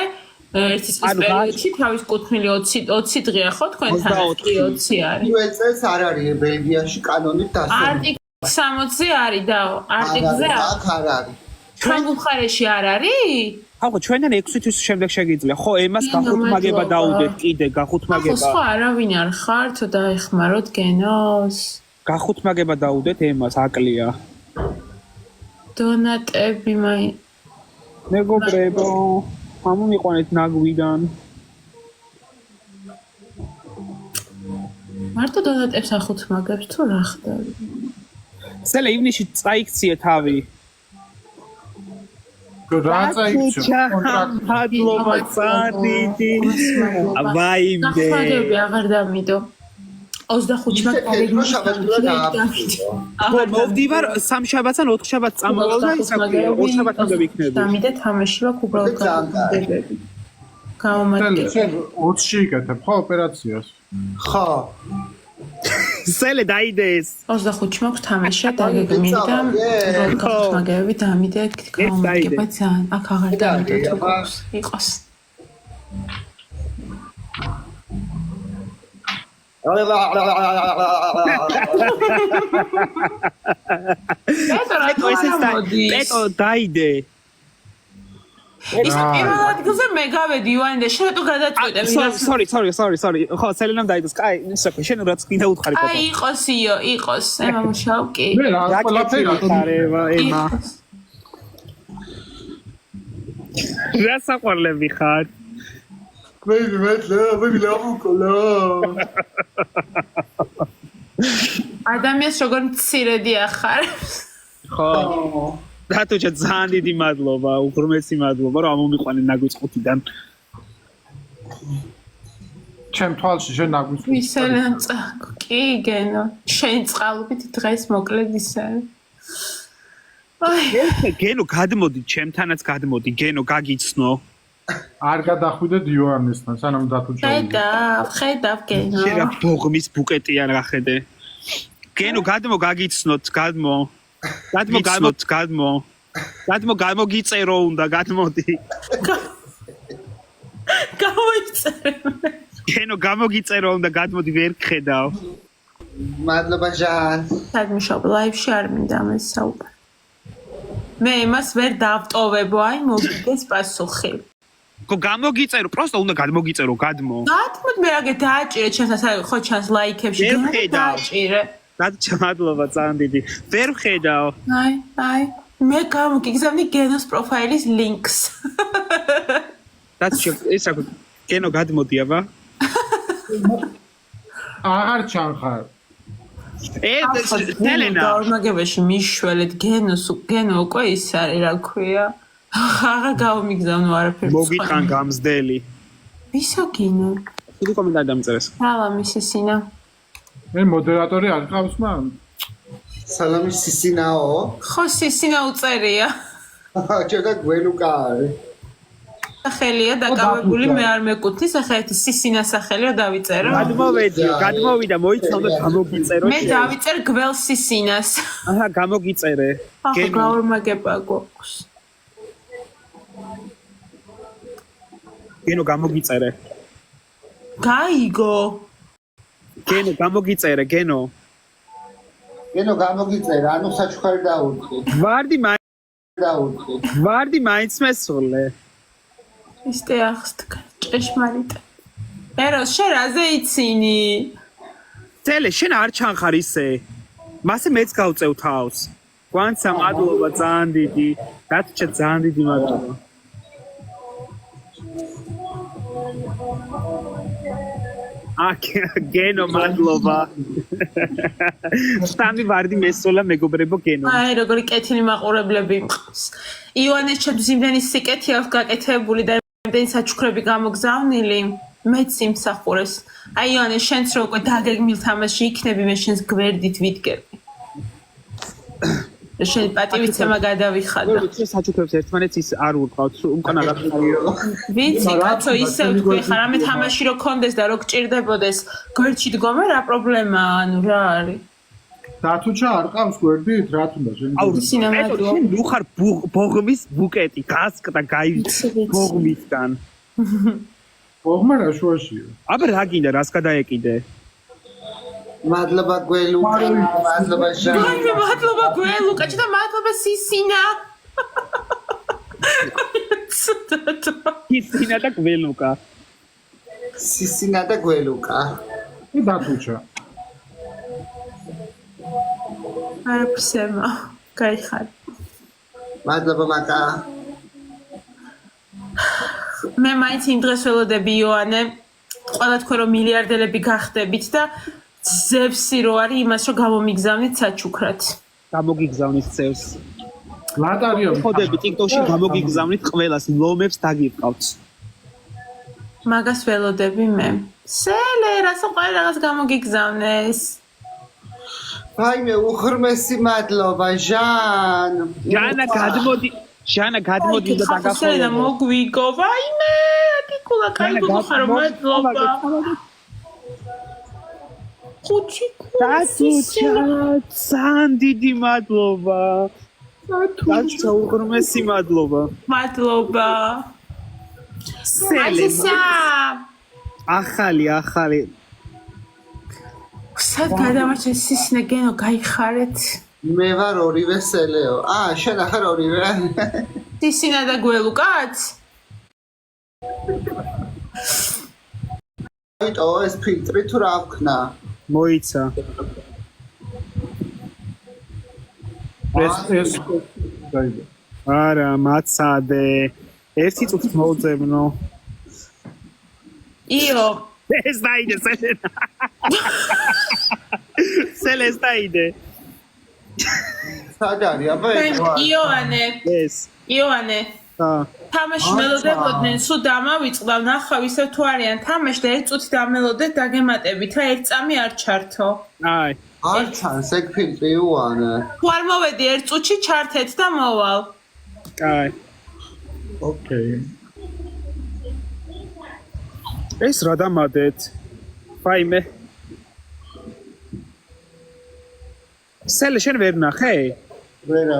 ერთი წლის პერიოდში თავის კუთვნილი 20 დღეა ხო თქვენთან 20 არის უეცეს არ არის ბელგიაში კანონით დასწრებული არტიკლ 60-ზე არის დაო არტიკლზე აქ არ არის ჩვენ მხარეში არ არის ხალხო ჩვენთან 6 თვის შემდეგ შეგიძლია ხო ემას გახუთმაგება დაუდეთ კიდე გახუთმაგება ხო არავინ არ ხართ დაეხმაროთ გენოს გახუთმაგება დაუდეთ ემას აკლია დონატები მაინ მეგობრებო ამომიყვანეთ ნაგვიდან მარტო დონატებს ახუთმაგებს თუ რა ხდება სელე ივნისში წაიქციე თავი რა წაიქცია მადლობა წარიდი ვაიმე გახმაგები აღარ დამიდო 25 მოვდივარ სამშაბათსა 4 შაბათს წამოვალ და ის აკვირა 2 შაბათამდე ვიქნები დამიდე თამაში ვაკ უბრალოდ გამომდებები გამომადგები 20-ში იკეთებ ხო ოპერაციას ხო სელე დაიდეს 25-ში მაქვს თამაში დაგეგმილი და გამომადგები დამიდე გამომადგება ძალიან აქ აღარ დამიდე თუ იყოს პეტო დაიდე ის პირველ ადგილზე მე გავედი იოანე და შენ რატო გადაწყვეტე sorry ხო სელენამ დაიდეს კაი ისე შენ რაც კიდე უთხარი აი იყოსიო იყოს ემა მუშაობ კი მე რა ყველაფერი ეხარება ემა რა საყვარლები ხარ მე ლავუკოლა ადამიანს როგორ მცირედი ახარებს. ხო. დათუჩა ძალიან დიდი მადლობა, უღრმესი მადლობა, რომ ამომიყვანე ნაგვიწყუთიდან. ჩემ თვალში შენ ნაგვიწყო. ვისელენ კი გენო. შენ წყალობით დღეს მოკლედ ისე. აი, გენო გადმოდი, ჩემთანაც გადმოდი, გენო გაგიცნო. არ გადახვიდეთ იოანესთან, სანამ დათუჩა. ხედავ გენო. შენ რა ბოღმის ბუკეტია რა ხედე. გენო გადმო გაგიცნოთ, გადმო. გადმო გამოგიწერო უნდა, გადმოდი. გამოიწერე. გენო გამოგიწერო უნდა, გადმოდი ვერ ხედავ. მადლობა ჟან. სადმშობ ლაივში არ მინდა ამას საუბარი. მე იმას ვერ დავტოვებო, აი მოგიდეს პასუხი. ხო გამოგიწერო, პროსტო უნდა გადმოგიწერო, გადმო. დათმოდ მე აგე დააჭირე ჩემს ხო ჩანს ლაიქებში დააჭირე. დათჩა მადლობა ძალიან დიდი. ვერ ხედავ. აი მე გამოგიგზავნი გენოს პროფაილის ლინკს. დათჩა ეს რა გენო გადმოდი აბა. აღარ ჩანხარ. თელენა დორმაგებაში მიშველეთ გენო უკვე ის არის რა ქვია. აღარ გამიგზავნო არაფერი. მოგიტყან გამზდელი. ვისა გინო? ხუთი კომენტარი დამწერეს. სალამი სისინა. მე მოდერატორი არ ყავს მან. სალამი სისინაო. ხო სისინა უწერია. ჩოდა გველუკა არის. სახელია დაკავებული მე არ მეკუთვნის ახლა სისინა სახელია დავიწერო. გადმოვიდა მოიცა უნდა გამოგიწერო. მე დავიწერ გվել სისინას. აჰა გამოგიწერე. ახლა გაორმაგება გვაქვს. გენო გამოგიწერე. გაიგო. გენო გამოგიწერე, გენო. გენო გამოგიწერა, ანუ საჩუქარი დაუთხე. ვარდი მაინც მესულე. ისე ახსთქა ჭეშმარიტ. ეროს შენ რაზე იცინი? წელე შენ არ ჩანხარ ისე. მასე მეც გავწევ თავს. გვანცა მადლობა ძალიან დიდი. დათჩა ძალიან დიდი მადლობა. გენო მადლობა. სტამი ვარდი მესოლა მეგობრებო გენო. აი როგორი კეთილი მაყურებლები მყავს. ივანეს ჩემს იმდენი სიკეთი აქვს გაკეთებული და იმდენი საჩუქრები გამოგზავნილი. მეც იმსახურეს. აი ივანეს შენც რო უკვე დაგეგმილ თამაში იქნები მე შენს გვერდით ვიდგები. შენ პატივიცემა გადავიხადა. ვიცი საჩუქრებს ერთმანეთს ის არ ურყავთ, უკან არ აღწევიო. ვიცი, კაცო ისე თქვი ხარ, ამე თამაში რო კონდეს და რო გჭირდებოდეს, გვერდში დგომა რა პრობლემაა, ანუ რა არის? დათუჩა არ ყავს გვერდით, რა თუნდა შენ? აუ, შენ ნუ ხარ ბოღმის ბუკეტი, გასკდა გაივიცი ბოღმისგან. ბოღმა რა შუაშია? აბა რა გინდა, რას გადაეკიდე? მადლობა გველუკა, მადლობა ჟან. მადლობა გველუკა, და მადლობა სისინა. სისინა და გველუკა. სისინა და გველუკა. დათუჩა. არაფერსემა, გაიხარ. მადლობა მაკა. მე მაინც იმ დღეს ველოდები იოანე, ყველა თქვენ რომ მილიარდელები გახდებით და ზევსი რო არის იმას რომ გამომიგზავნით საჩუქრად. გამოგიგზავნით ზევს. ლატარიო ხოდები TikTok-ში გამოგიგზავნით ყველას ლომებს დაგიყავთ. მაგას ველოდები მე. სელე რასო ყველას გამოგიგზავნეს. ვაიმე უღრმესი მადლობა ჟან. ჟანა გადმოდი და დაგახო. და მოგვიგო. ვაიმე, აკიკულა კაი გიხარ მადლობა. დათუჩა, ძალიან დიდი მადლობა. დათუჩა, უღრმესი მადლობა. მადლობა. სელე. ახალი. სად გადამარჩენ სისინა გენო გაიხარეთ? მე ვარ ორივე სელეო. შენ ახარ ორივე. სისინა და გველუკაც? აიტო ეს ფილტრი თუ რა ვქნა? მოიცა. ეს დაიბა. არა, მაცადე. ერთი წუთი მოვძებნო. იო. ეს დაიდეს. სელესტაიდე. სად არის აბა იოანე თამაში მელოდებოდნენ სულ დამავიწყდა ნახავ ისევ თუ არიან თამაში და ერთ წუთი დამელოდეთ დაგემატებით რა ერთ წამი არ ჩართო აი არ ჩანს ეგ ფილტრი იოანე თუ არ მოვედი ერთ წუთში ჩართეთ და მოვალ აი ოკეი ეს რა დამადეთ ფაიმე სელე შენ ვერ ნახე ვერა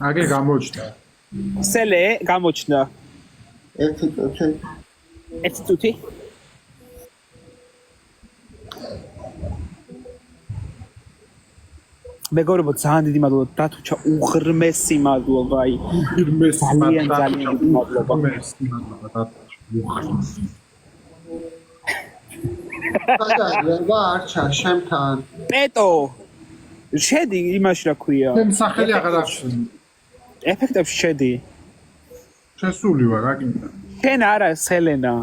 აგე გამოჩნდა სელე გამოჩნდა ერთი წუთი მეგობრებო ძალიან დიდი მადლობა დათუჩა უღრმესი მადლობა აი უღრმესი მადლობა და არ ჩან შემთან პეტო შედი იმაში რა ქვია მე სახელი აღარ ახსენე ეფექტებში შედი შესული ვარ აგინდა შენ არა სელენა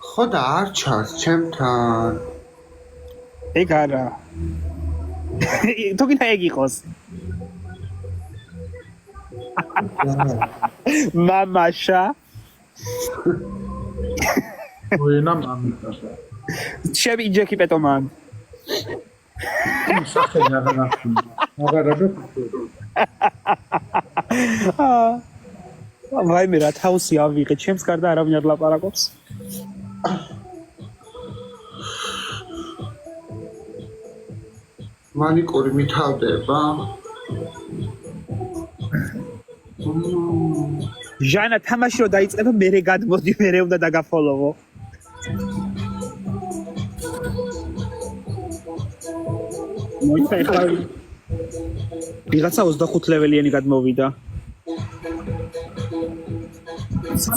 ხო და არ ჩანს ჩემთან ეგ არა თუ გინდა ეგ იყოს მამაშა ვენა მამიტა შევი იჯექი პეტომან სახელი აღარ ახსენე აღარ ვაიმე რა თავსი ავიღე ჩემს გარდა არავინ არ ლაპარაკობს მანიკური მითავდება ჟანა თამაში რო დაიწყება მერე გადმოდი მერე უნდა დაგაფოლოვო მოიცა ეხლა ვიღაცა 25 ლეველიანი გადმოვიდა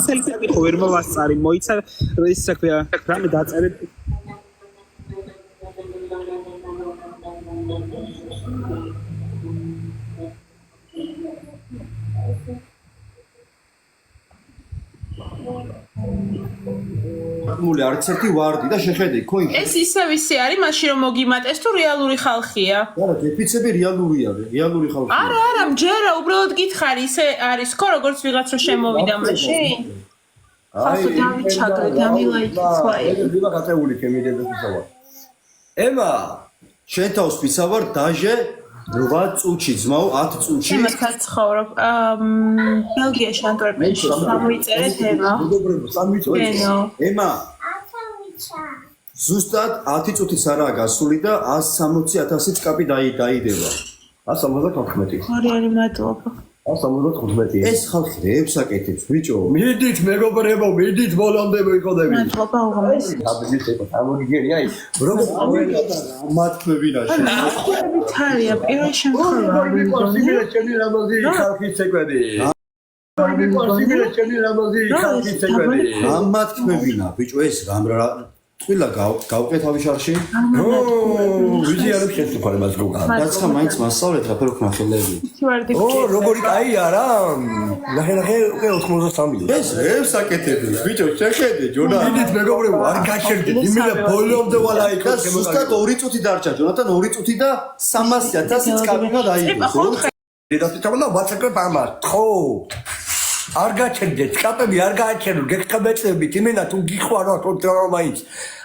სელფი ხო ვერ მოვასწარი მოიცა ის საქმეა რამე დაწერე მული არც ერთი ვარდი და შეხედე ქოინში ეს ისევ ისე არის მაშინ რომ მოგიმატეს თუ რეალური ხალხია არა დეფიცები რეალურია რეალური ხალხია არა მჯერა უბრალოდ გითხარი ისე არის ხო როგორც ვიღაც რო შემოვიდა მაშინ ხალხი დავიჩაგრე დამილაიქცვა ვიღა გაწეული კემიდების ვისავარ ემა შენ თავს ვისავარ დაჟე 8 წუთში ძმაო 10 წუთში შემოხარ ცხოვრობ ბელგიაში ანტვერპენში სამოიწერეთ ემა მეგობრებო სამოიწერეთ ემა ზუსტად 10 წუთის არაა გასული და 160,000 კაპი დაიდება 174 ორი მადლობა 175 ეს ხალხი რეებს აკეთებს ბიჭო მიდით მეგობრებო მიდით ბოლომდე მოიყოდები მადლობა უღმესი აბიჯეთ ეკო ამოგიგენი აი როგორ მათქმებინაში თარია პირველ შემთხვევაში ჩემი რამაზი ხალხის ცეკვედი ამათქმებინა ბიჭო ეს გამრა ყველა გავკეთ ავიშარში ვიძი არ ვშეთო ფარ მას გოგა დაცხა მაინც მასწავლეთ რა ფერ ვქნა ხელები როგორი კაია რა ნახე 83 ეს რევს აკეთებს ბიჭო შეხედე ჯონა მიდით მეგობრებო არ გაჩერდეთ იმენა ბოლომდე ვალაიქო ზუსტად 2 წუთი დარჩა ჯონათან 2 წუთი და 300,000 კაპინა დაიწყო დედასიტამა ვაცაკებ ამას ხო არ გაჩერდეთ კაპები არ გააჩერდეთ გეკხებეწებით იმენა თუ გიხვაროთ რომ მაინც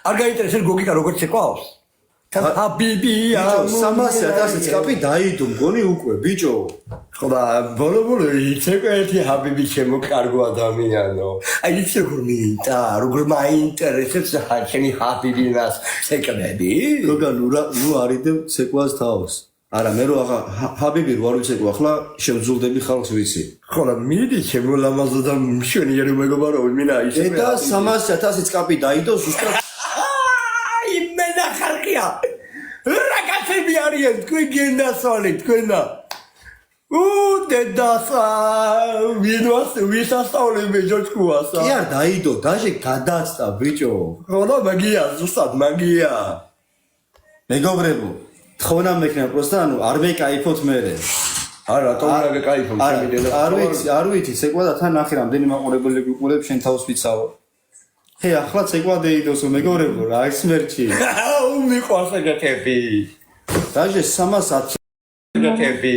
არ გაინტერესებს გოგიკა როგორც შეყავს თან აბიბია 300,000 კაპი დაიდო მგონი უკვე ბიჭო ხო და ბოლო იცეკ ერთი აბიბი შემოკარგო ადამიანო აი ის როგორ მიინტა როგორ მაინტერესებს ხალხი აბიბინას შეკრები გოგა ნუ არიდე ცეკვას თავს არა მე რო ჰაბიბი რო არ ვიცეკო ახლა შევძულდები ხალხს ვიცი ხო და მიდი შემოლამაზო და მშვენიერი მეგობარო მინა ისე და 300,000 კაპი დაიდო ზუსტად აი მენა ხალხია რა კაცები არიან თქვენ გენდასვალი თქვენა დედასა ვისასწავლები ჯოჭკუასა კი არ დაიდო დაჟე გადაცდა ბიჭო ხო და მაგია ზუსტად მაგია მეგობრებო თხონა მექნა პროსტა ანუ არ მეკაიფოთ მერე არა რატომ არ მეკაიფოთ არ ვიცი სეკვადა თან ნახე რამდენი მაყურებელი გიყურებ შენ თავს ვიცავ ჰე ახლა ცეკვა დეიდოსო მეგობრებო რა ისმერჩი მიყვარს ეგეთები დაჟე 310 ეგეთები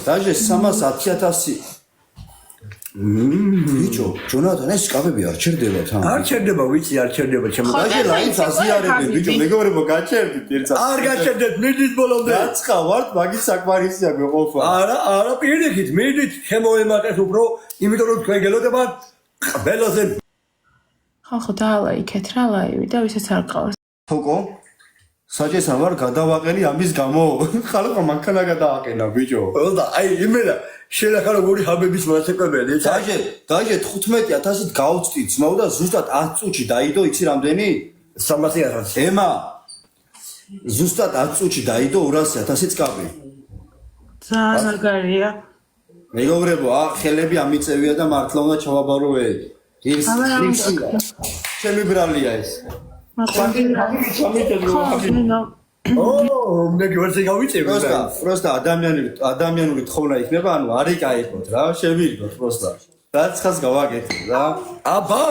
დაჟე 310,000 ბიჭო ჯონათან ეს კაბები არ ჩერდება თან არ ჩერდება ვიცი არ ჩერდება ჩემო დაჟე ლაინს აზიარები ბიჭო მეგობრებო გაჩერდით ერთად არ გაჩერდეთ მიდით ბოლომდე რაცხა ვართ მაგის საკმარისია გვეყოფა არა პირიქით მიდით შემოემატეთ უფრო იმიტომ რომ თქვენ გელოდება ყველაზე ხალხო დაალაიქეთ რა ლაივი და ვისაც არ ყავს თოკო საჭესა ვარ გადავაყენი ამის გამო ხალხო მანქანა გადააყენა ბიჭო და აი იმენა შეიძლება როგორი ჰაბების მასაკებელი დაჟე 15,000-ით გავწვდი ძმაო და ზუსტად 10 წუთში დაიდო იცი რამდენი 300,000 ემა ზუსტად 10 წუთში დაიდო 200,000 კაბი ძალიან მაგარია მეგობრებო ხელები ამიწევია და მართლა უნდა ჩავაბარო ეს ჩემი ბრალია ეს მე გიორზე გავიწევი პროსტა ადამიანური თხოვნა იქნება ანუ არ იკაიფოთ რა შევირგოთ პროსტა დაცხას გავაკეთე რა აბა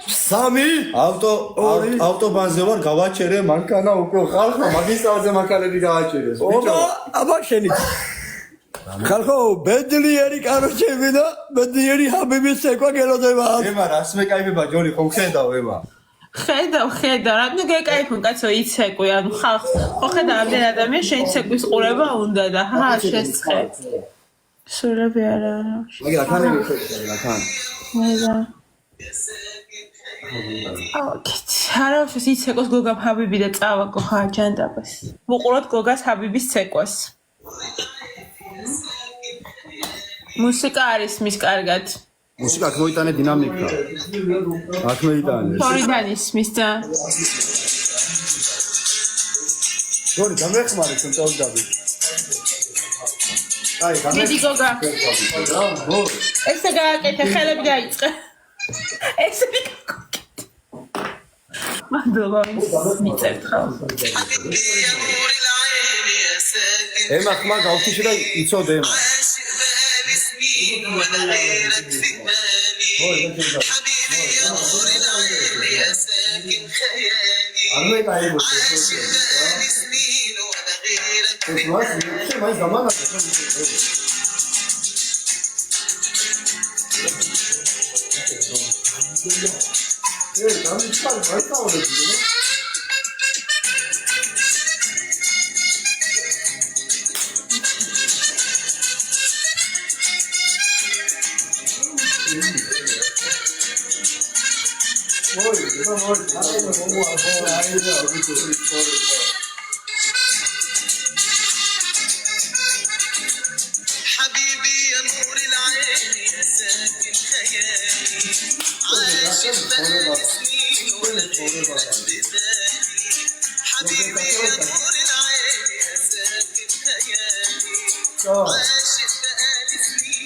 3 ავტობანზე ვარ გავაჩერე მანქანა უკვე ხალხო მაგისტრალზე მანქანები გავაჩერეს ბიჭო აბა შენი ხალხო ბედლიერი კაროჩები და ბედლიერი ჰაბების ცეკვა გელოდება ემა რას მეკაიფება ჯონი ხომ ხედავ ემა ხედავ რადგან გეკაიფონ კაცო იცეკვი ანუ ხალხს ხო ხედავ ამდენ ადამიანი შენ ცეკვის ყურება უნდა და შესწრე სულები არა მაგრამ ახანები ხედავ ახან არავის იცეკოს გოგა ჰაბიბი და წავაგო ხა ჯანდაბას მოყუროთ გოგას ჰაბიბის ცეკვას მუსიკა არის მის კარგად მუსიკა აქ მოიტანე დინამიკა აქ მოიტანე თორიდან ისმის და გონი გამეხმარე ჩვენ წავდები აი მიდი გოგა ესე გააკეთე ხელები დაიწყე ესე გააკეთე მადლობა მიწევთ ხალხო ემა ხმა გავხიში და იცოდე ემა ولا غيرك في بالي حبيبي يا نور العين يا ساكن خيالي عايش بالي سنين ولا غيرك في بالي حبيبي يا نور العين يا ساكن خيالي عايش بقالي سنين ولا غيرك ببالي حبيبي يا نور العين يا ساكن خيالي عايش بقالي سنين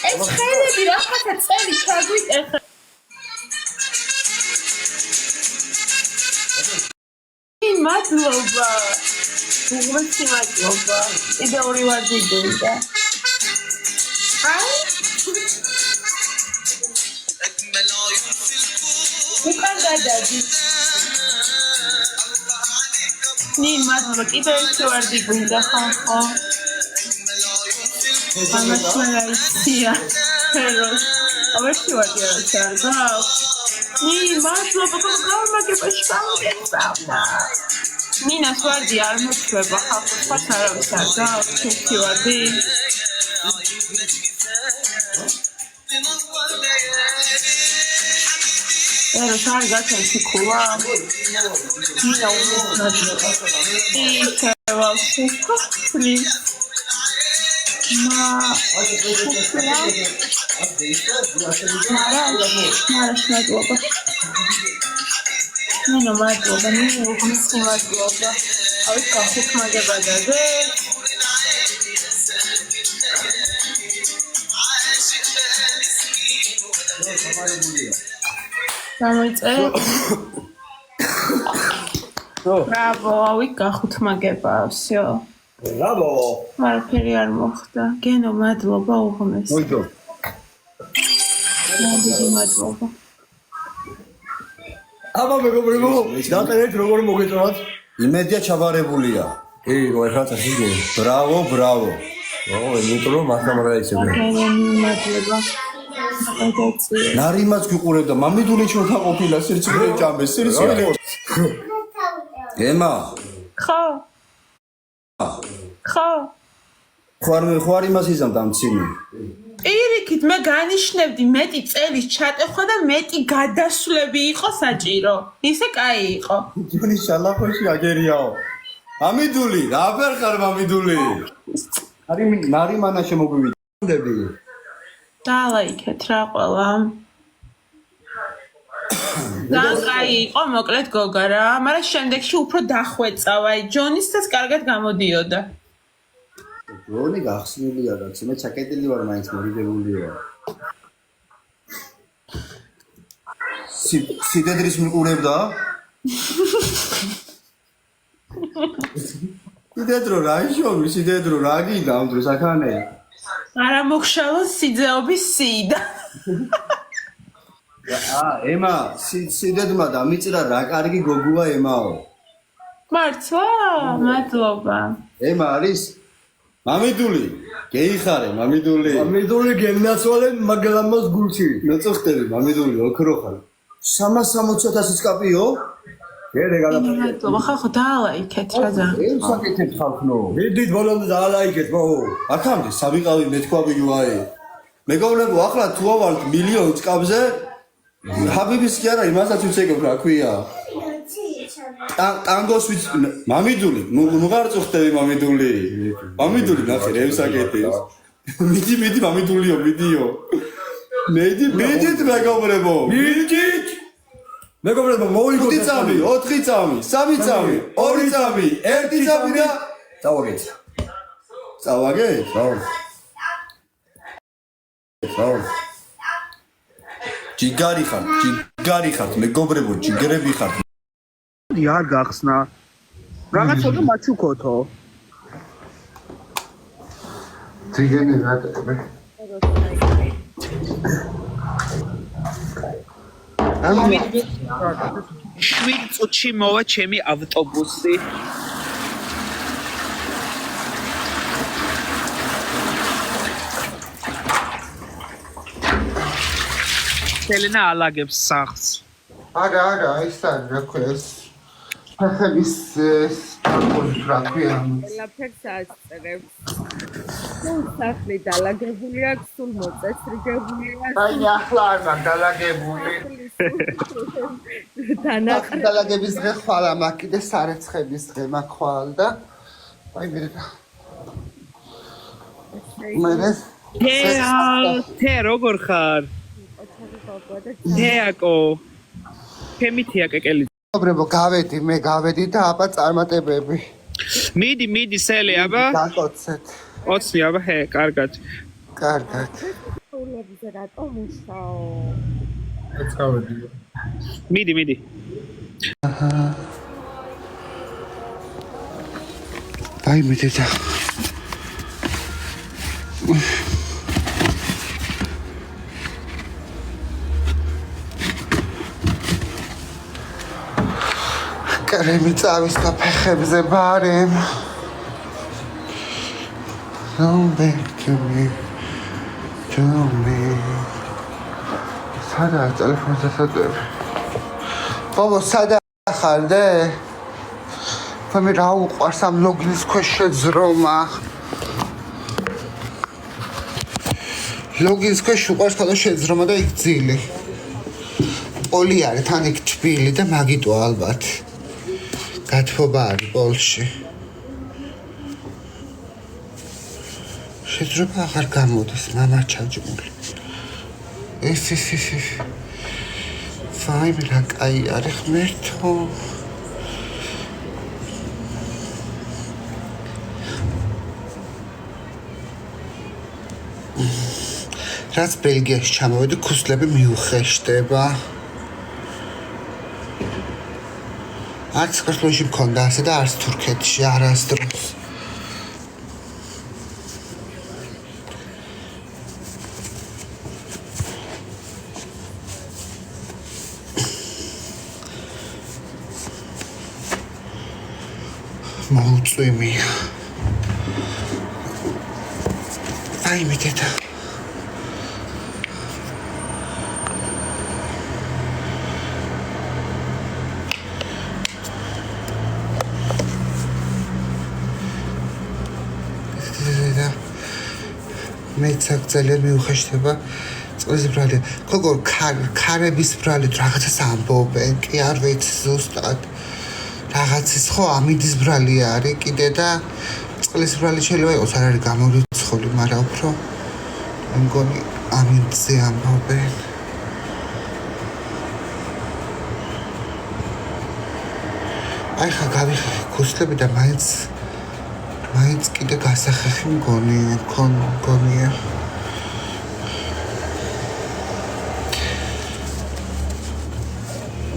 ეს ხელები რაღაცა წელი ჩაგვიწერხა მადლობა უღმესი მადლობა კიდე ორი ვარდი გინდა უკან გადადი ნინ მადლობა კიდე ერთი ვარდი გინდა ხო Amashmalaisia, Peros. Amashmalaisia ვარდი არა ჩარგავ. ნინ მადლობა გამაგებაშკავდა. ნინას ვარდი არ მოწვება ხალხო ფათ არავის არ გავს ერთი ვარდი. ერა შარი გაცემ ქულა. ნინა უმოწმება. ისე ვალში. Please. Bravo, ავი გახუთმაგება, всё. Bravo. არაფერი არ მოხდა. გენო, მადლობა უღმეს. მოიძო. მადლობა. აბა მეგობრებო, დაწერეთ როგორ მოგეწონათ? იმედია ჩაბარებულია. კი, მოიხარ წასული. ბრავო, ბრავო. ნიტრო მაგამრა ისევე. მადლობა. ნარიმაც გიყურებდა, მამიდული ჩვენთან ყოფილა, სირცხვე ჭამე, სირცხვე. ემა. ხო. ხوار იმას იზამთ ამ ციმი. პირიქით, მე განიშნებდი მეტი წელი ჩატეხვა და მეტი გადასვლები იყო საჭირო. ისე კაი იყო. ჯონი შალახოში აგერიაო. მამიდული, რა ვერ ხარ მამიდული? ნარიმანა შემოგვივიდები. დალაიქეთ რა ყველა. და კაი იყო, მოკლედ გოგა რა, მაგრამ შემდეგში უფრო დახვეწავა. ჯონისთაც კარგად გამოდიოდა. ჯონი გახსნილია და მე ჩაკეტილი ვარ, მაინც მორიდებულია. სიდედრის მიყურებდა? სიდედრო რა იშოვი, სიდედრო რა გიდა ამ დროს აქანე? არა მოგშალო სიძეობის სიდა. ემა, სიდედმა დამიწრა რა კარგი გოგოა ემაო. მართლა? მადლობა. ემა არის მამიდული, გეიხარე მამიდული. მამიდული გენაცვალენ მაგლამას გულში. ნოწოხტები მამიდული, ოქრო ხარ. 360,000-იც კაპიო? გერე გადაფრე. მადლობა, ხალხო დაალაიქეთ რა ძალიან. უსაკეთებ ხალხნო. მიდით ბოლომდე დაალაიქეთ, მოუ. აქამდე სამიყავი მეთქვაბი ვაი. მეგობრებო, ახლა თუ ავართ მილიონ წკაბზე, ჰაბიბის კი არა, იმასაც ვიცეკებ რა ქვია. ტანგოს ვიცი, მამიდული, ნუ გარწუხტები მამიდული. მამიდული ნახე, რევსაკეთებს. მიდი მამიდულიო, მიდიო. მიდით მეგობრებო. მიდით. მეგობრებო, მოიგოთ 5 წამი, 4 წამი, 3 წამი, 2 წამი, 1 წამი და წავაგეთ. წავაგეთ? ჯიგარი ხართ, მეგობრებო, ჯიგრები ხართ. არ გახსნა. რაღაც ცოტა მაჩუქოთო. ძიგენი რატები? შვიდ წუთში მოვა ჩემი ავტობუსი. ელენა ალაგებს სახს. არა, ის არის რა ქვია. ფეხების სპორტული რა ქვია. ყველაფერს ასწრებს. სულ სახლი დალაგებული აქვს, სულ მოწესრიგებულია. აი, ახლა არ მაგ დალაგებული. დალაგების დღე ხვალა მაგ კიდე სარეცხების დღე მაგ ხვალ და აი მე თე როგორ ხარ? თეაკო. კემითია კეკელი. მეგობრებო, გავედი და აბა წარმატებები. მიდი სელი აბა. დაკოცეთ. ოცნი აბა ჰე, კარგად. სულებზე რატო მუშაო? ეს გავედი. მიდი. აი მიდედა. კრემი წავის და ფეხებზე ბარემ. Come back to me. სადაა ტელეფონზე საწევი? ბაბა, სადაა ხარდე? მე რა უყვარს ამ ლოგინის ქვეშ შეძრომა. ლოგინის ქვეშ უყვარს ხოლმე შეძრომა და იქ ძილი. პოლი არის, თან იქ თბილი და მაგიტო ალბათ. გათბობა არის პოლში. შეძრება აღარ გამოდის მამა ჩაჯმული ეს ვაიმე რა კაი არის ღმერთო რაც ბელგიაში ჩამოვედი ქუსლები მიუხეშდება არც საქართველოში მქონდა ასე და არც თურქეთში არასდროს მოუწვიმია აიმე დედა მეცაკ ძალიან მიუხეშდება წყლის ბრალი როგორ ქარების ბრალით რაღაცას ამბობენ კი არ ვიცი ზუსტად რაღაცის ხო ამინდის ბრალი არის კიდე და წყლის ბრალი შეიძლება იყოს არ არის გამორიცხული მაგრამ უფრო მგონი ამინდზე ამბობენ აი ხა გავიხე ქუსლები და მაინც კიდე გასახახი მგონია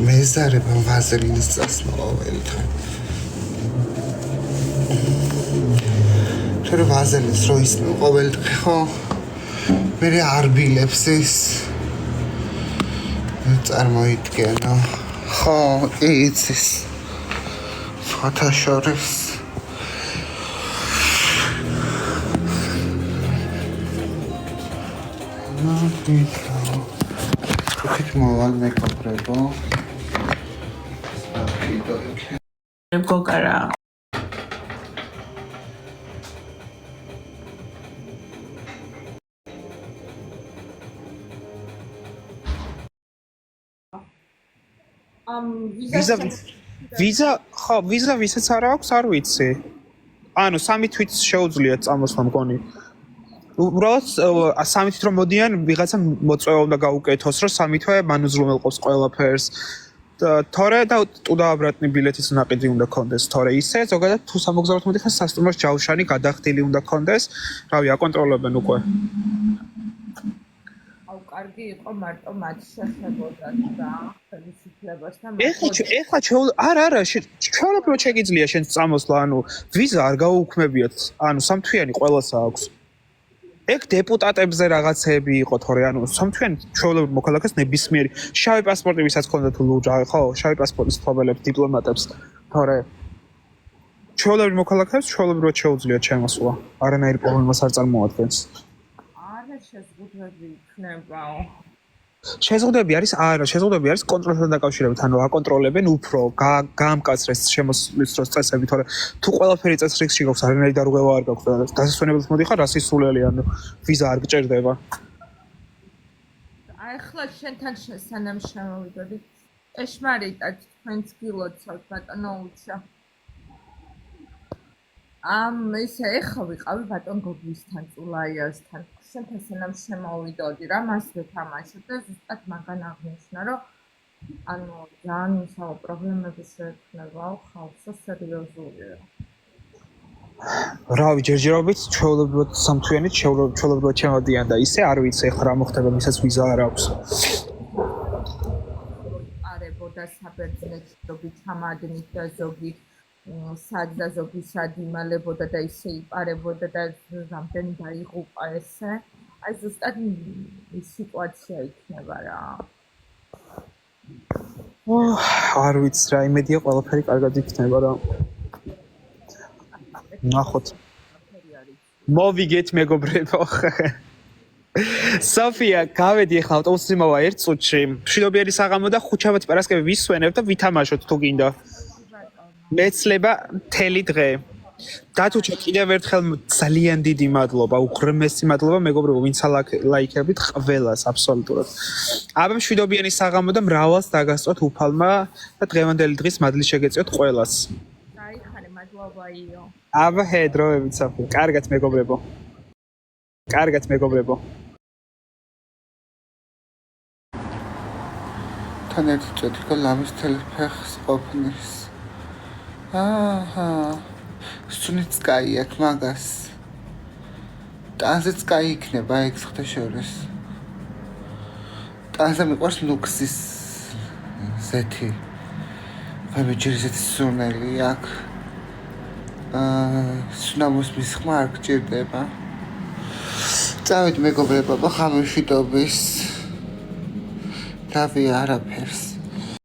მეზარება ვაზელინის წასვლა ყოველდღე თორე ვაზელინს რო ისმევ ყოველდღე ხო მე არ ბილებს ის წარმოიდგენო ხო იცის ფათაშორის ხეთ მოვალ მეკობრებო გოგარა ვიზა ხო ვიზა ვისაც არ აქვს არ ვიცი ანუ 3 თვით შეუძლიათ წამოსვლა მგონი უბრალოდ 3 თვით რომ მოდიან ვიღაცა მოწვევა უნდა გაუკეთოს რომ 3 თვე მან უზრუნველყოფს ყველაფერს თორე და ტუდააბრატნი ბილეთის ნაყიდი უნდა კონდეს თორე ისე ზოგადად თუ სამოგზაუროდ მოდიხარ სასტუმროს ჯავშანი გადახდილი უნდა კონდეს რავი აკონტროლებენ უკვე კარგი იყო მარტო მათ შეხებოდათ და ხელისუფლებასთან ეხლა არა ჩვეულებრივად შეგიძლია შენ წამოსვლა ანუ ვიზა არ გაუქმებიათ ანუ 3 თვიანი ყველას აქვს ეგ დეპუტატებზე რაღაცები იყო თორე ანუ 3 თვიანი ჩვეულებრივ მოქალაქეს ნებისმიერი შავი პასპორტი ვისაც ქონდა თუ ლუჯა ხო შავი პასპორტის მფლობელებს დიპლომატებს თორე ჩვეულებრივ მოქალაქეებს ჩვეულებრივად შეუძლიათ შემოსვლა არანაირი პრობლემას არ წარმოადგენს შეზღუდვები იქნებაო შეზღუდვები არის კონტროლთან დაკავშირებით ანუ აკონტროლებენ უფრო გაამკაცრეს შემოსვლის დროს წესები თორე თუ ყველაფერი წესრიგში გაქვს არანაირი დარღვევა არ გაქვს და დასასვენებლად მოდიხარ რას ისულელი ანუ ვიზა არ გჭირდება აი ხლა შენთან სანამ შემოვიდოდი ეშმარიტად თქვენს გილოცავთ ბატონო უჩა ისე ეხა ვიყავი ბატონ გოგისთან წულაიასთან შენთან სანამ შემოვიდოდი რა მას ვეთამაშებ და ზუსტად მაგან აღნიშნა რომ ანუ ძალიან უსაო პრობლემები შეექმნებაო ხალხსა სერიოზულია რავი ჯერჯერობით ჩვეულებრივად 3 თვიანით ჩვეულებრივად შემოდიან და ისე არ ვიცი ეხლა რა მოხდება მისაც ვიზა არ აქვს არებოდა საბერძნეთში ზოგი ჩამადნით და ზოგი სადდა ზოგი სადიმალებოდა და ისე იპარებოდა და რამდენი დაიღუპა ესე აი ზუსტად სიტუაცია იქნება რა არ ვიცი რა იმედია ყველაფერი კარგად იქნება რა ნახოთ მოვიგეთ მეგობრებო სოფია გავედი ახლა ავტობუსში მოვა 1 წუთში მშვიდობიანი საღამო და ხუჩაბათი პარასკევი ვისვენებ და ვითამაშოთ თუ გინდა მეცლება მთელი დღე დათუჩა კიდევ ერთხელ ძალიან დიდი მადლობა უღრმესი მადლობა მეგობრებო ვინც ლაიქებით ყველას აბსოლუტურად აბა მშვიდობიანი საღამო და მრავალს დაგასწროთ უფალმა და დღევანდელი დღის მადლი შეგეწიოთ ყველას დაიხარე მადლობა იო აბა ჰე დროებით საფი კარგად მეგობრებო კარგად მეგობრებო. თან ერთი წეთრკა ლამის თელფეხს ყოფნის. აჰა. სუნიც კაი აქ მაგას. ტანზეც კაი იქნება ეგ ხთაშორის. ტანზე მიყვარს ლუქსის ზეთი. ვებიჯერი ზეთი სუნელი აქ. სუნამოს მისხმა არ გჭირდება. წავით მეგობრებო, ხამეში დობის. თავი არაფერს.